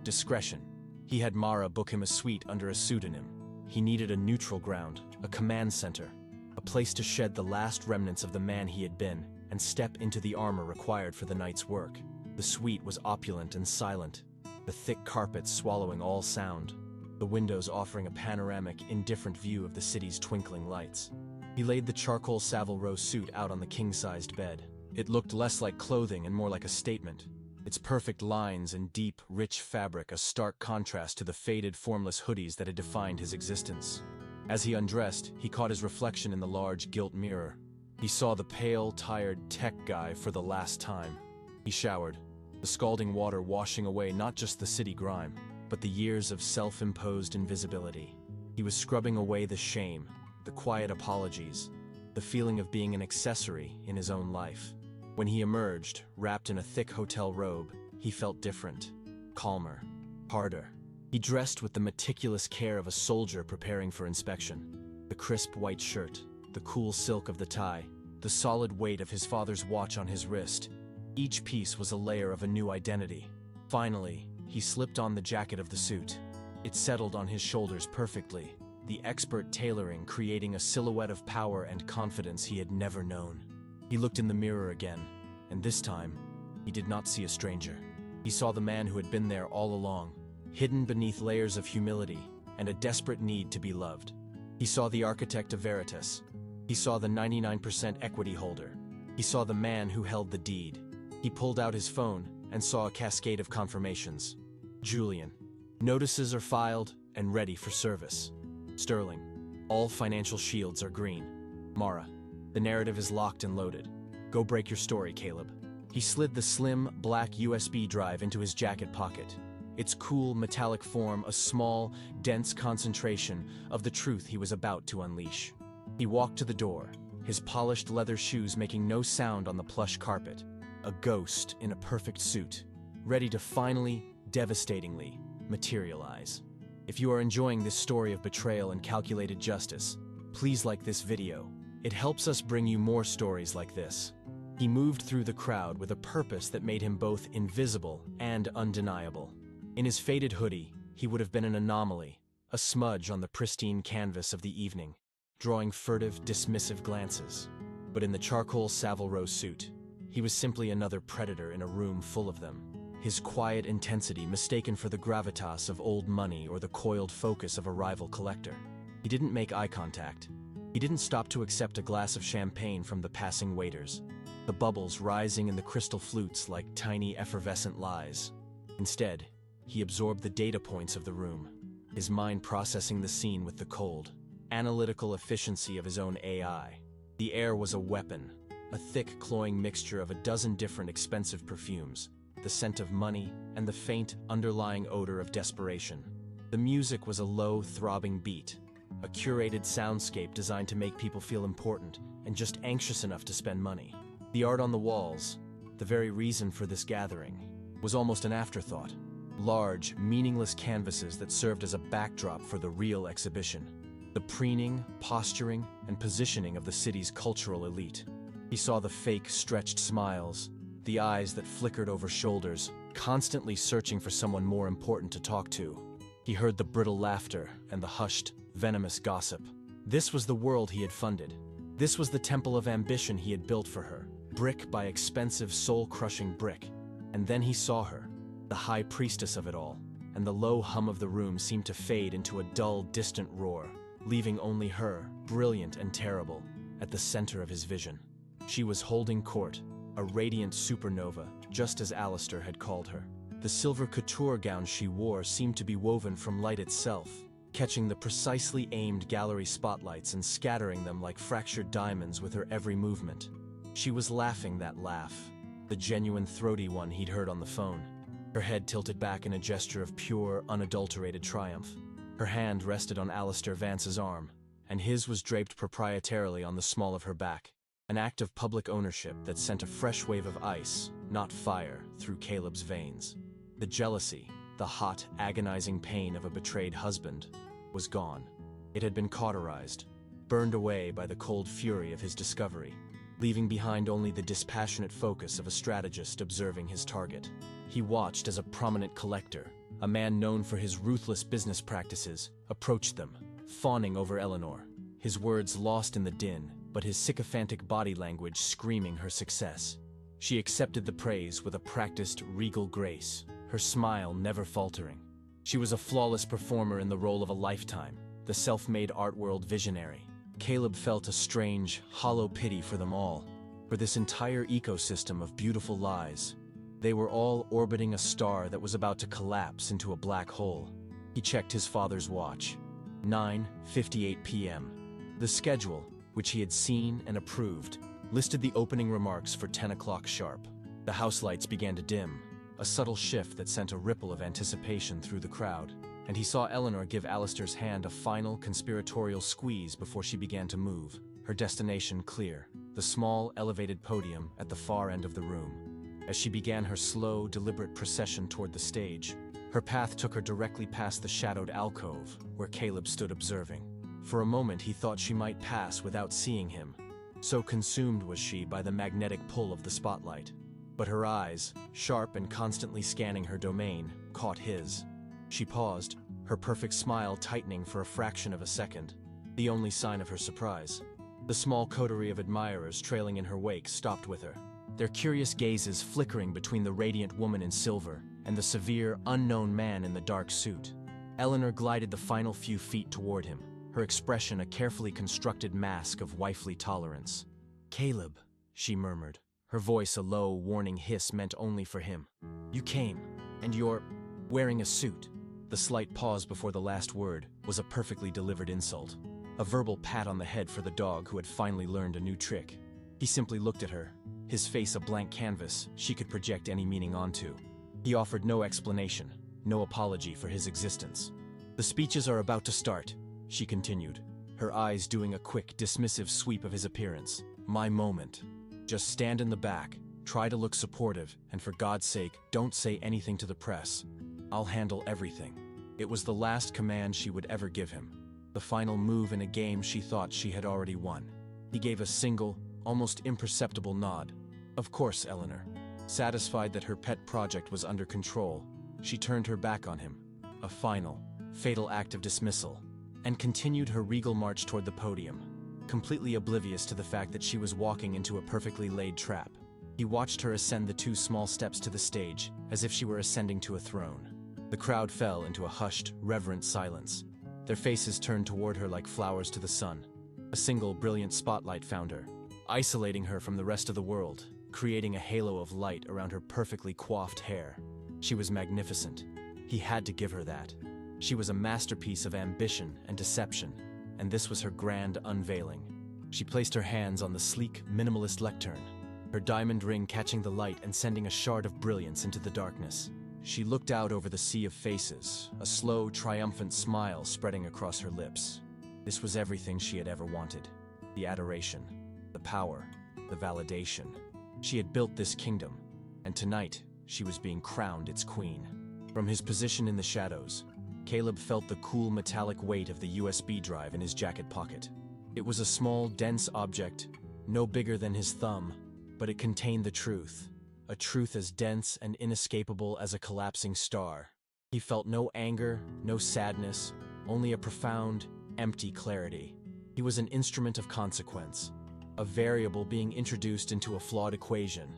discretion. He had Mara book him a suite under a pseudonym. He needed a neutral ground, a command center, a place to shed the last remnants of the man he had been and step into the armor required for the night's work. The suite was opulent and silent, the thick carpets swallowing all sound, the windows offering a panoramic, indifferent view of the city's twinkling lights. He laid the charcoal Savile Row suit out on the king-sized bed. It looked less like clothing and more like a statement, its perfect lines and deep, rich fabric a stark contrast to the faded, formless hoodies that had defined his existence. As he undressed, he caught his reflection in the large gilt mirror. He saw the pale, tired tech guy for the last time. He showered, the scalding water washing away not just the city grime, but the years of self-imposed invisibility. He was scrubbing away the shame, the quiet apologies, the feeling of being an accessory in his own life. When he emerged, wrapped in a thick hotel robe, he felt different, calmer, harder. He dressed with the meticulous care of a soldier preparing for inspection. The crisp white shirt, the cool silk of the tie, the solid weight of his father's watch on his wrist. Each piece was a layer of a new identity. Finally, he slipped on the jacket of the suit. It settled on his shoulders perfectly, the expert tailoring creating a silhouette of power and confidence he had never known. He looked in the mirror again, and this time, he did not see a stranger. He saw the man who had been there all along, hidden beneath layers of humility and a desperate need to be loved. He saw the architect of Veritas. He saw the 99% equity holder. He saw the man who held the deed. He pulled out his phone and saw a cascade of confirmations. Julian. Notices are filed and ready for service. Sterling. All financial shields are green. Mara. The narrative is locked and loaded. Go break your story, Caleb. He slid the slim, black USB drive into his jacket pocket. Its cool, metallic form a small, dense concentration of the truth he was about to unleash. He walked to the door, his polished leather shoes making no sound on the plush carpet. A ghost in a perfect suit, ready to finally, devastatingly, materialize. If you are enjoying this story of betrayal and calculated justice, please like this video. It helps us bring you more stories like this. He moved through the crowd with a purpose that made him both invisible and undeniable. In his faded hoodie, he would have been an anomaly, a smudge on the pristine canvas of the evening, drawing furtive, dismissive glances. But in the charcoal Savile Row suit, he was simply another predator in a room full of them. His quiet intensity mistaken for the gravitas of old money or the coiled focus of a rival collector. He didn't make eye contact. He didn't stop to accept a glass of champagne from the passing waiters, the bubbles rising in the crystal flutes like tiny effervescent lies. Instead, he absorbed the data points of the room, his mind processing the scene with the cold, analytical efficiency of his own AI. The air was a weapon, a thick, cloying mixture of a dozen different expensive perfumes, the scent of money, and the faint, underlying odor of desperation. The music was a low, throbbing beat, a curated soundscape designed to make people feel important and just anxious enough to spend money. The art on the walls, the very reason for this gathering, was almost an afterthought. Large, meaningless canvases that served as a backdrop for the real exhibition. The preening, posturing, and positioning of the city's cultural elite. He saw the fake, stretched smiles, the eyes that flickered over shoulders, constantly searching for someone more important to talk to. He heard the brittle laughter and the hushed, venomous gossip. This was the world he had funded. This was the temple of ambition he had built for her, brick by expensive, soul-crushing brick. And then he saw her, the high priestess of it all, and the low hum of the room seemed to fade into a dull, distant roar, leaving only her, brilliant and terrible, at the center of his vision. She was holding court, a radiant supernova, just as Alistair had called her. The silver couture gown she wore seemed to be woven from light itself, catching the precisely aimed gallery spotlights and scattering them like fractured diamonds with her every movement. She was laughing that laugh, the genuine throaty one he'd heard on the phone. Her head tilted back in a gesture of pure, unadulterated triumph. Her hand rested on Alistair Vance's arm, and his was draped proprietarily on the small of her back, an act of public ownership that sent a fresh wave of ice, not fire, through Caleb's veins. The jealousy, the hot, agonizing pain of a betrayed husband, was gone. It had been cauterized, burned away by the cold fury of his discovery, leaving behind only the dispassionate focus of a strategist observing his target. He watched as a prominent collector, a man known for his ruthless business practices, approached them, fawning over Eleanor, his words lost in the din, but his sycophantic body language screaming her success. She accepted the praise with a practiced, regal grace, her smile never faltering. She was a flawless performer in the role of a lifetime, the self-made art world visionary. Caleb felt a strange, hollow pity for them all, for this entire ecosystem of beautiful lies. They were all orbiting a star that was about to collapse into a black hole. He checked his father's watch. 9:58 p.m. The schedule, which he had seen and approved, listed the opening remarks for 10 o'clock sharp. The house lights began to dim, a subtle shift that sent a ripple of anticipation through the crowd, and he saw Eleanor give Alistair's hand a final conspiratorial squeeze before she began to move, her destination clear, the small, elevated podium at the far end of the room. As she began her slow, deliberate procession toward the stage, her path took her directly past the shadowed alcove, where Caleb stood observing. For a moment he thought she might pass without seeing him, so consumed was she by the magnetic pull of the spotlight. But her eyes, sharp and constantly scanning her domain, caught his. She paused, her perfect smile tightening for a fraction of a second, the only sign of her surprise. The small coterie of admirers trailing in her wake stopped with her, their curious gazes flickering between the radiant woman in silver and the severe, unknown man in the dark suit. Eleanor glided the final few feet toward him, her expression a carefully constructed mask of wifely tolerance. "Caleb," she murmured, her voice a low, warning hiss meant only for him. "You came, and you're wearing a suit." The slight pause before the last word was a perfectly delivered insult, a verbal pat on the head for the dog who had finally learned a new trick. He simply looked at her, his face a blank canvas she could project any meaning onto. He offered no explanation, no apology for his existence. "The speeches are about to start," she continued, her eyes doing a quick, dismissive sweep of his appearance. "My moment. Just stand in the back, try to look supportive, and for God's sake, don't say anything to the press. I'll handle everything." It was the last command she would ever give him, the final move in a game she thought she had already won. He gave a single, almost imperceptible nod. "Of course, Eleanor." Satisfied that her pet project was under control, she turned her back on him, a final, fatal act of dismissal, and continued her regal march toward the podium, completely oblivious to the fact that she was walking into a perfectly laid trap. He watched her ascend the 2 small steps to the stage, as if she were ascending to a throne. The crowd fell into a hushed, reverent silence. their faces turned toward her like flowers to the sun. A single brilliant spotlight found her, isolating her from the rest of the world, creating a halo of light around her perfectly coiffed hair. She was magnificent. He had to give her that. She was a masterpiece of ambition and deception, and this was her grand unveiling. She placed her hands on the sleek, minimalist lectern, her diamond ring catching the light and sending a shard of brilliance into the darkness. She looked out over the sea of faces, a slow, triumphant smile spreading across her lips. This was everything she had ever wanted. The adoration, the power, the validation. She had built this kingdom, and tonight she was being crowned its queen. From his position in the shadows, Caleb felt the cool metallic weight of the USB drive in his jacket pocket. It was a small, dense object, no bigger than his thumb, but it contained the truth. A truth as dense and inescapable as a collapsing star. He felt no anger, no sadness, only a profound, empty clarity. He was an instrument of consequence, a variable being introduced into a flawed equation.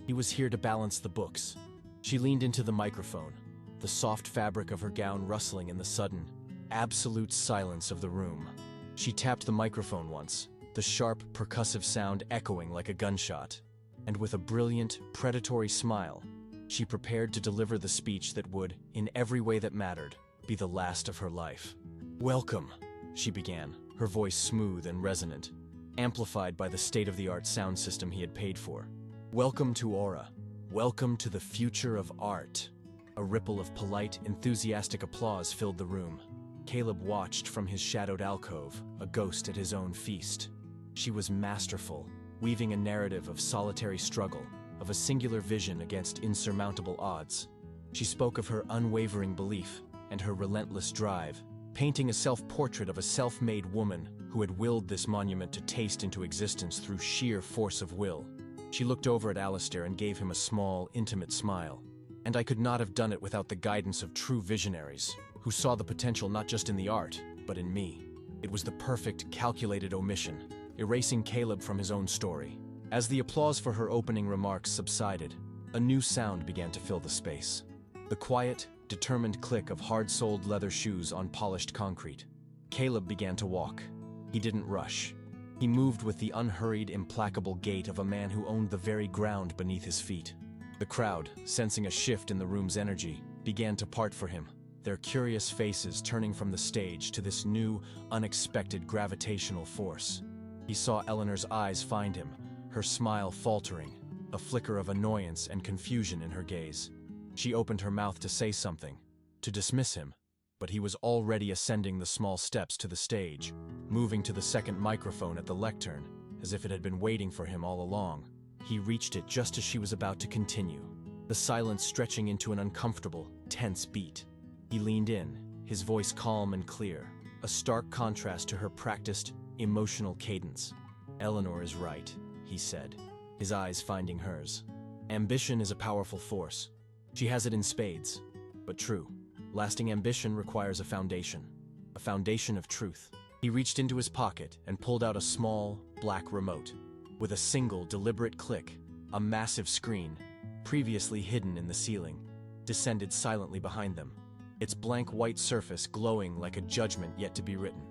He was here to balance the books. She leaned into the microphone, the soft fabric of her gown rustling in the sudden, absolute silence of the room. She tapped the microphone once, the sharp, percussive sound echoing like a gunshot. And with a brilliant, predatory smile, she prepared to deliver the speech that would, in every way that mattered, be the last of her life. "Welcome," she began, her voice smooth and resonant, amplified by the state-of-the-art sound system he had paid for. "Welcome to Aura. Welcome to the future of art." A ripple of polite, enthusiastic applause filled the room. Caleb watched from his shadowed alcove, a ghost at his own feast. She was masterful, weaving a narrative of solitary struggle, of a singular vision against insurmountable odds. She spoke of her unwavering belief and her relentless drive, painting a self-portrait of a self-made woman who had willed this monument to taste into existence through sheer force of will. She looked over at Alistair and gave him a small, intimate smile. "And I could not have done it without the guidance of true visionaries, who saw the potential not just in the art, but in me." It was the perfect, calculated omission, erasing Caleb from his own story. As the applause for her opening remarks subsided, a new sound began to fill the space. The quiet, determined click of hard-soled leather shoes on polished concrete. Caleb began to walk. He didn't rush. He moved with the unhurried, implacable gait of a man who owned the very ground beneath his feet. The crowd, sensing a shift in the room's energy, began to part for him, their curious faces turning from the stage to this new, unexpected gravitational force. He saw Eleanor's eyes find him, her smile faltering, a flicker of annoyance and confusion in her gaze. She opened her mouth to say something, to dismiss him, but he was already ascending the small steps to the stage, moving to the second microphone at the lectern, as if it had been waiting for him all along. He reached it just as she was about to continue, the silence stretching into an uncomfortable, tense beat. He leaned in, his voice calm and clear, a stark contrast to her practiced, emotional cadence. "Eleanor is right," he said, his eyes finding hers. "Ambition is a powerful force. She has it in spades. But true, lasting ambition requires a foundation of truth." He reached into his pocket and pulled out a small, black remote. With a single, deliberate click, a massive screen, previously hidden in the ceiling, descended silently behind them, its blank white surface glowing like a judgment yet to be written.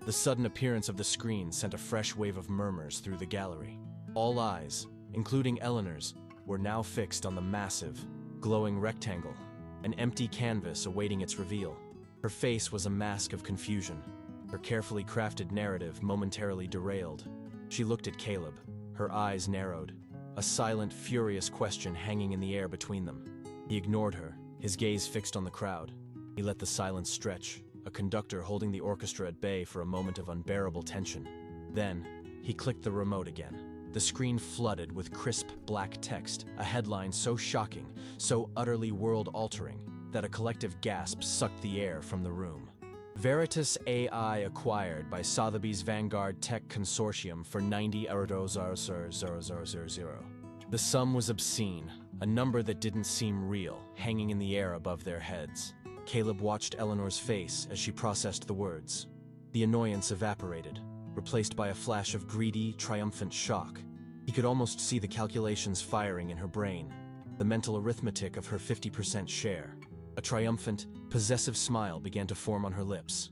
The sudden appearance of the screen sent a fresh wave of murmurs through the gallery. All eyes, including Eleanor's, were now fixed on the massive, glowing rectangle, an empty canvas awaiting its reveal. Her face was a mask of confusion, her carefully crafted narrative momentarily derailed. She looked at Caleb, her eyes narrowed, a silent, furious question hanging in the air between them. He ignored her, his gaze fixed on the crowd. He let the silence stretch, a conductor holding the orchestra at bay for a moment of unbearable tension. Then, he clicked the remote again. The screen flooded with crisp black text, a headline so shocking, so utterly world-altering, that a collective gasp sucked the air from the room. Veritas AI acquired by Sotheby's Vanguard Tech Consortium for 90,000,000. The sum was obscene, a number that didn't seem real, hanging in the air above their heads. Caleb watched Eleanor's face as she processed the words. The annoyance evaporated, replaced by a flash of greedy, triumphant shock. He could almost see the calculations firing in her brain, the mental arithmetic of her 50% share. A triumphant, possessive smile began to form on her lips.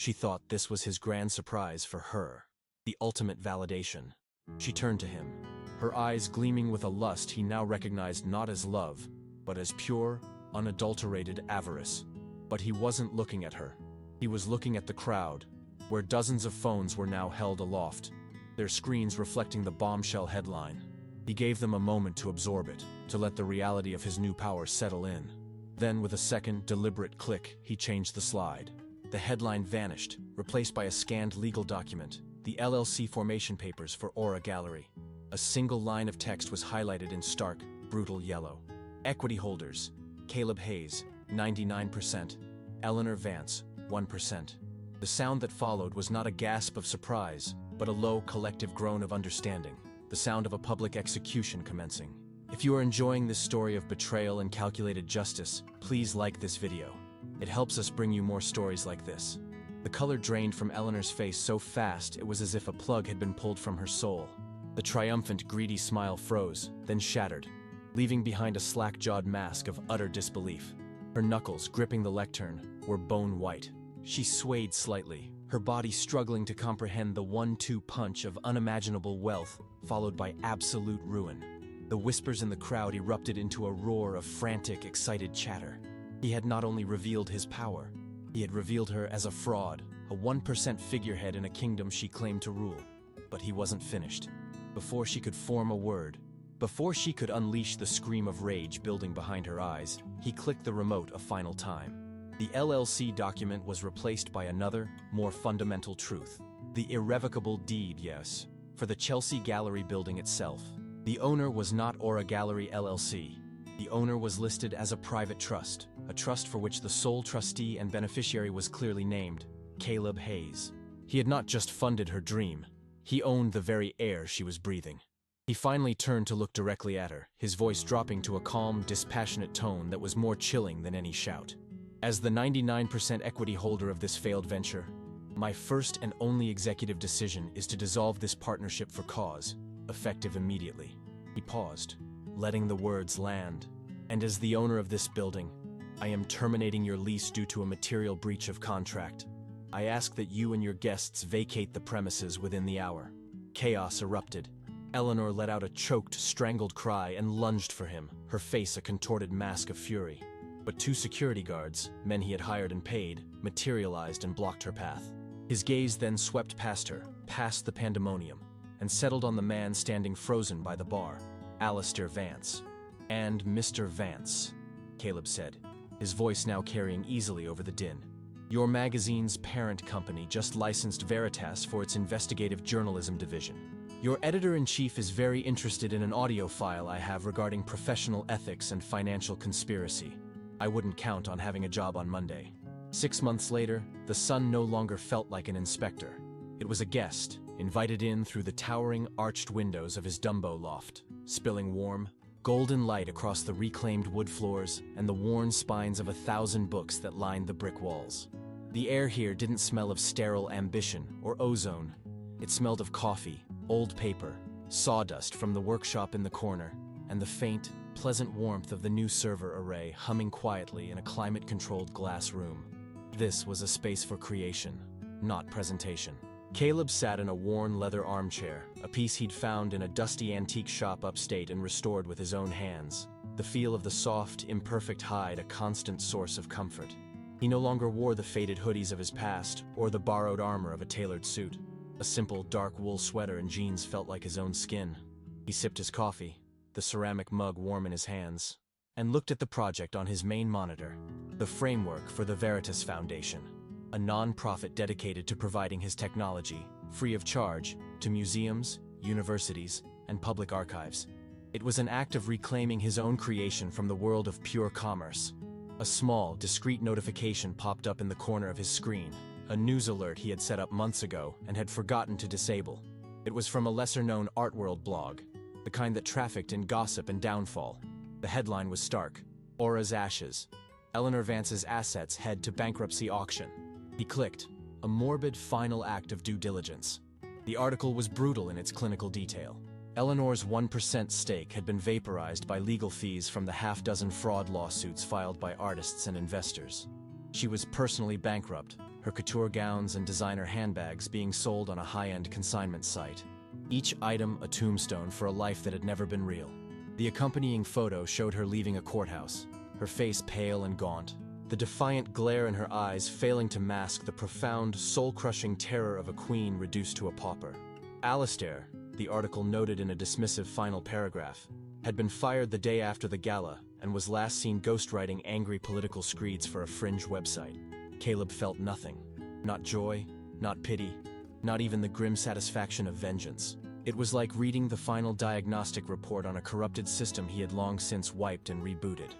She thought this was his grand surprise for her, the ultimate validation. She turned to him, her eyes gleaming with a lust he now recognized not as love, but as pure, unadulterated avarice. But he wasn't looking at her. He was looking at the crowd, where dozens of phones were now held aloft, their screens reflecting the bombshell headline. He gave them a moment to absorb it, to let the reality of his new power settle in. Then, with a second, deliberate click, he changed the slide. The headline vanished, replaced by a scanned legal document, the LLC formation papers for Aura Gallery. A single line of text was highlighted in stark, brutal yellow. Equity holders: Caleb Hayes, 99%. Eleanor Vance, 1%. The sound that followed was not a gasp of surprise, but a low, collective groan of understanding, the sound of a public execution commencing. If you are enjoying this story of betrayal and calculated justice, please like this video. It helps us bring you more stories like this. The color drained from Eleanor's face so fast it was as if a plug had been pulled from her soul. The triumphant, greedy smile froze, then shattered, leaving behind a slack-jawed mask of utter disbelief. Her knuckles, gripping the lectern, were bone white. She swayed slightly, her body struggling to comprehend the 1-2 punch of unimaginable wealth, followed by absolute ruin. The whispers in the crowd erupted into a roar of frantic, excited chatter. He had not only revealed his power, he had revealed her as a fraud, a 1% figurehead in a kingdom she claimed to rule. But he wasn't finished. Before she could form a word, before she could unleash the scream of rage building behind her eyes, he clicked the remote a final time. The LLC document was replaced by another, more fundamental truth. The irrevocable deed, yes, for the Chelsea Gallery building itself. The owner was not Aura Gallery LLC. The owner was listed as a private trust, a trust for which the sole trustee and beneficiary was clearly named, Caleb Hayes. He had not just funded her dream, he owned the very air she was breathing. He finally turned to look directly at her, his voice dropping to a calm, dispassionate tone that was more chilling than any shout. As the 99% equity holder of this failed venture, my first and only executive decision is to dissolve this partnership for cause, effective immediately. He paused, letting the words land. And as the owner of this building, I am terminating your lease due to a material breach of contract. I ask that you and your guests vacate the premises within the hour. Chaos erupted. Eleanor let out a choked, strangled cry and lunged for him, her face a contorted mask of fury. But 2 security guards, men he had hired and paid, materialized and blocked her path. His gaze then swept past her, past the pandemonium, and settled on the man standing frozen by the bar, Alistair Vance. And Mr. Vance, Caleb said, his voice now carrying easily over the din. Your magazine's parent company just licensed Veritas for its investigative journalism division. Your editor-in-chief is very interested in an audio file I have regarding professional ethics and financial conspiracy. I wouldn't count on having a job on Monday. 6 months later, the Sun no longer felt like an inspector. It was a guest, invited in through the towering, arched windows of his Dumbo loft, spilling warm, golden light across the reclaimed wood floors and the worn spines of 1,000 books that lined the brick walls. The air here didn't smell of sterile ambition or ozone. It smelled of coffee, old paper, sawdust from the workshop in the corner, and the faint, pleasant warmth of the new server array humming quietly in a climate-controlled glass room. This was a space for creation, not presentation. Caleb sat in a worn leather armchair, a piece he'd found in a dusty antique shop upstate and restored with his own hands. The feel of the soft, imperfect hide a constant source of comfort. He no longer wore the faded hoodies of his past or the borrowed armor of a tailored suit. A simple, dark wool sweater and jeans felt like his own skin. He sipped his coffee, the ceramic mug warm in his hands, and looked at the project on his main monitor, the framework for the Veritas Foundation, a non-profit dedicated to providing his technology, free of charge, to museums, universities, and public archives. It was an act of reclaiming his own creation from the world of pure commerce. A small, discreet notification popped up in the corner of his screen, a news alert he had set up months ago and had forgotten to disable. It was from a lesser-known Artworld blog, the kind that trafficked in gossip and downfall. The headline was stark: Aura's ashes. Eleanor Vance's assets head to bankruptcy auction. He clicked, a morbid final act of due diligence. The article was brutal in its clinical detail. Eleanor's 1% stake had been vaporized by legal fees from the half-dozen fraud lawsuits filed by artists and investors. She was personally bankrupt, her couture gowns and designer handbags being sold on a high-end consignment site. Each item a tombstone for a life that had never been real. The accompanying photo showed her leaving a courthouse, her face pale and gaunt, the defiant glare in her eyes failing to mask the profound, soul-crushing terror of a queen reduced to a pauper. Alastair, the article noted in a dismissive final paragraph, had been fired the day after the gala and was last seen ghostwriting angry political screeds for a fringe website. Caleb felt nothing. Not joy, not pity, not even the grim satisfaction of vengeance. It was like reading the final diagnostic report on a corrupted system he had long since wiped and rebooted.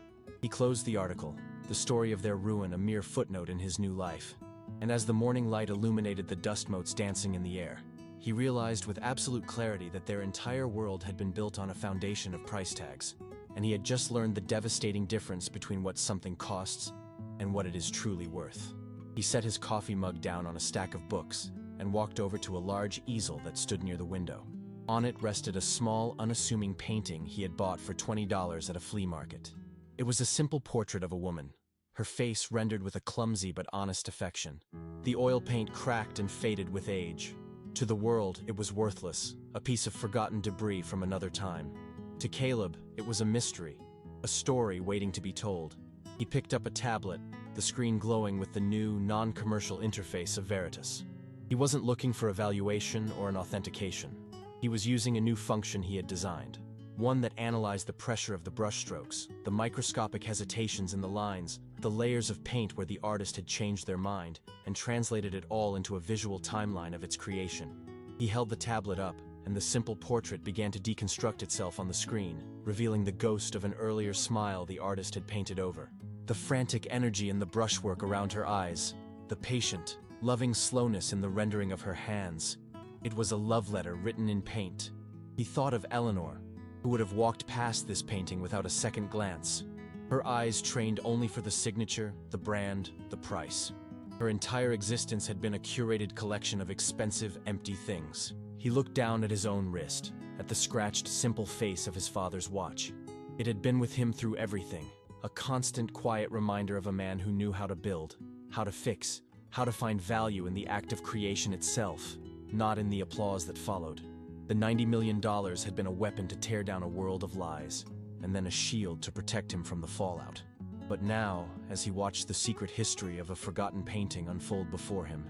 He closed the article, the story of their ruin a mere footnote in his new life. And as the morning light illuminated the dust motes dancing in the air, he realized with absolute clarity that their entire world had been built on a foundation of price tags, and he had just learned the devastating difference between what something costs and what it is truly worth. He set his coffee mug down on a stack of books and walked over to a large easel that stood near the window. On it rested a small, unassuming painting he had bought for $20 at a flea market. It was a simple portrait of a woman, her face rendered with a clumsy but honest affection. The oil paint cracked and faded with age. To the world, it was worthless, a piece of forgotten debris from another time. To Caleb, it was a mystery, a story waiting to be told. He picked up a tablet, the screen glowing with the new, non-commercial interface of Veritas. He wasn't looking for a valuation or an authentication. He was using a new function he had designed, one that analyzed the pressure of the brushstrokes, the microscopic hesitations in the lines, the layers of paint where the artist had changed their mind, and translated it all into a visual timeline of its creation. He held the tablet up, and the simple portrait began to deconstruct itself on the screen, revealing the ghost of an earlier smile the artist had painted over. The frantic energy in the brushwork around her eyes, the patient, loving slowness in the rendering of her hands. It was a love letter written in paint. He thought of Eleanor, who would have walked past this painting without a second glance. Her eyes trained only for the signature, the brand, the price. Her entire existence had been a curated collection of expensive, empty things. He looked down at his own wrist, at the scratched, simple face of his father's watch. It had been with him through everything, a constant, quiet reminder of a man who knew how to build, how to fix, how to find value in the act of creation itself, not in the applause that followed. The $90 million had been a weapon to tear down a world of lies, and then a shield to protect him from the fallout. But now, as he watched the secret history of a forgotten painting unfold before him,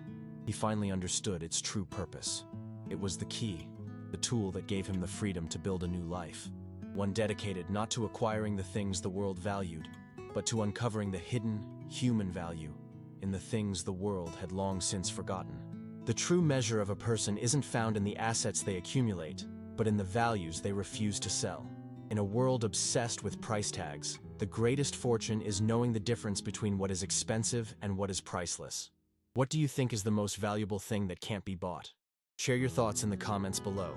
he finally understood its true purpose. It was the key, the tool that gave him the freedom to build a new life, one dedicated not to acquiring the things the world valued, but to uncovering the hidden, human value in the things the world had long since forgotten. The true measure of a person isn't found in the assets they accumulate, but in the values they refuse to sell. In a world obsessed with price tags, the greatest fortune is knowing the difference between what is expensive and what is priceless. What do you think is the most valuable thing that can't be bought? Share your thoughts in the comments below.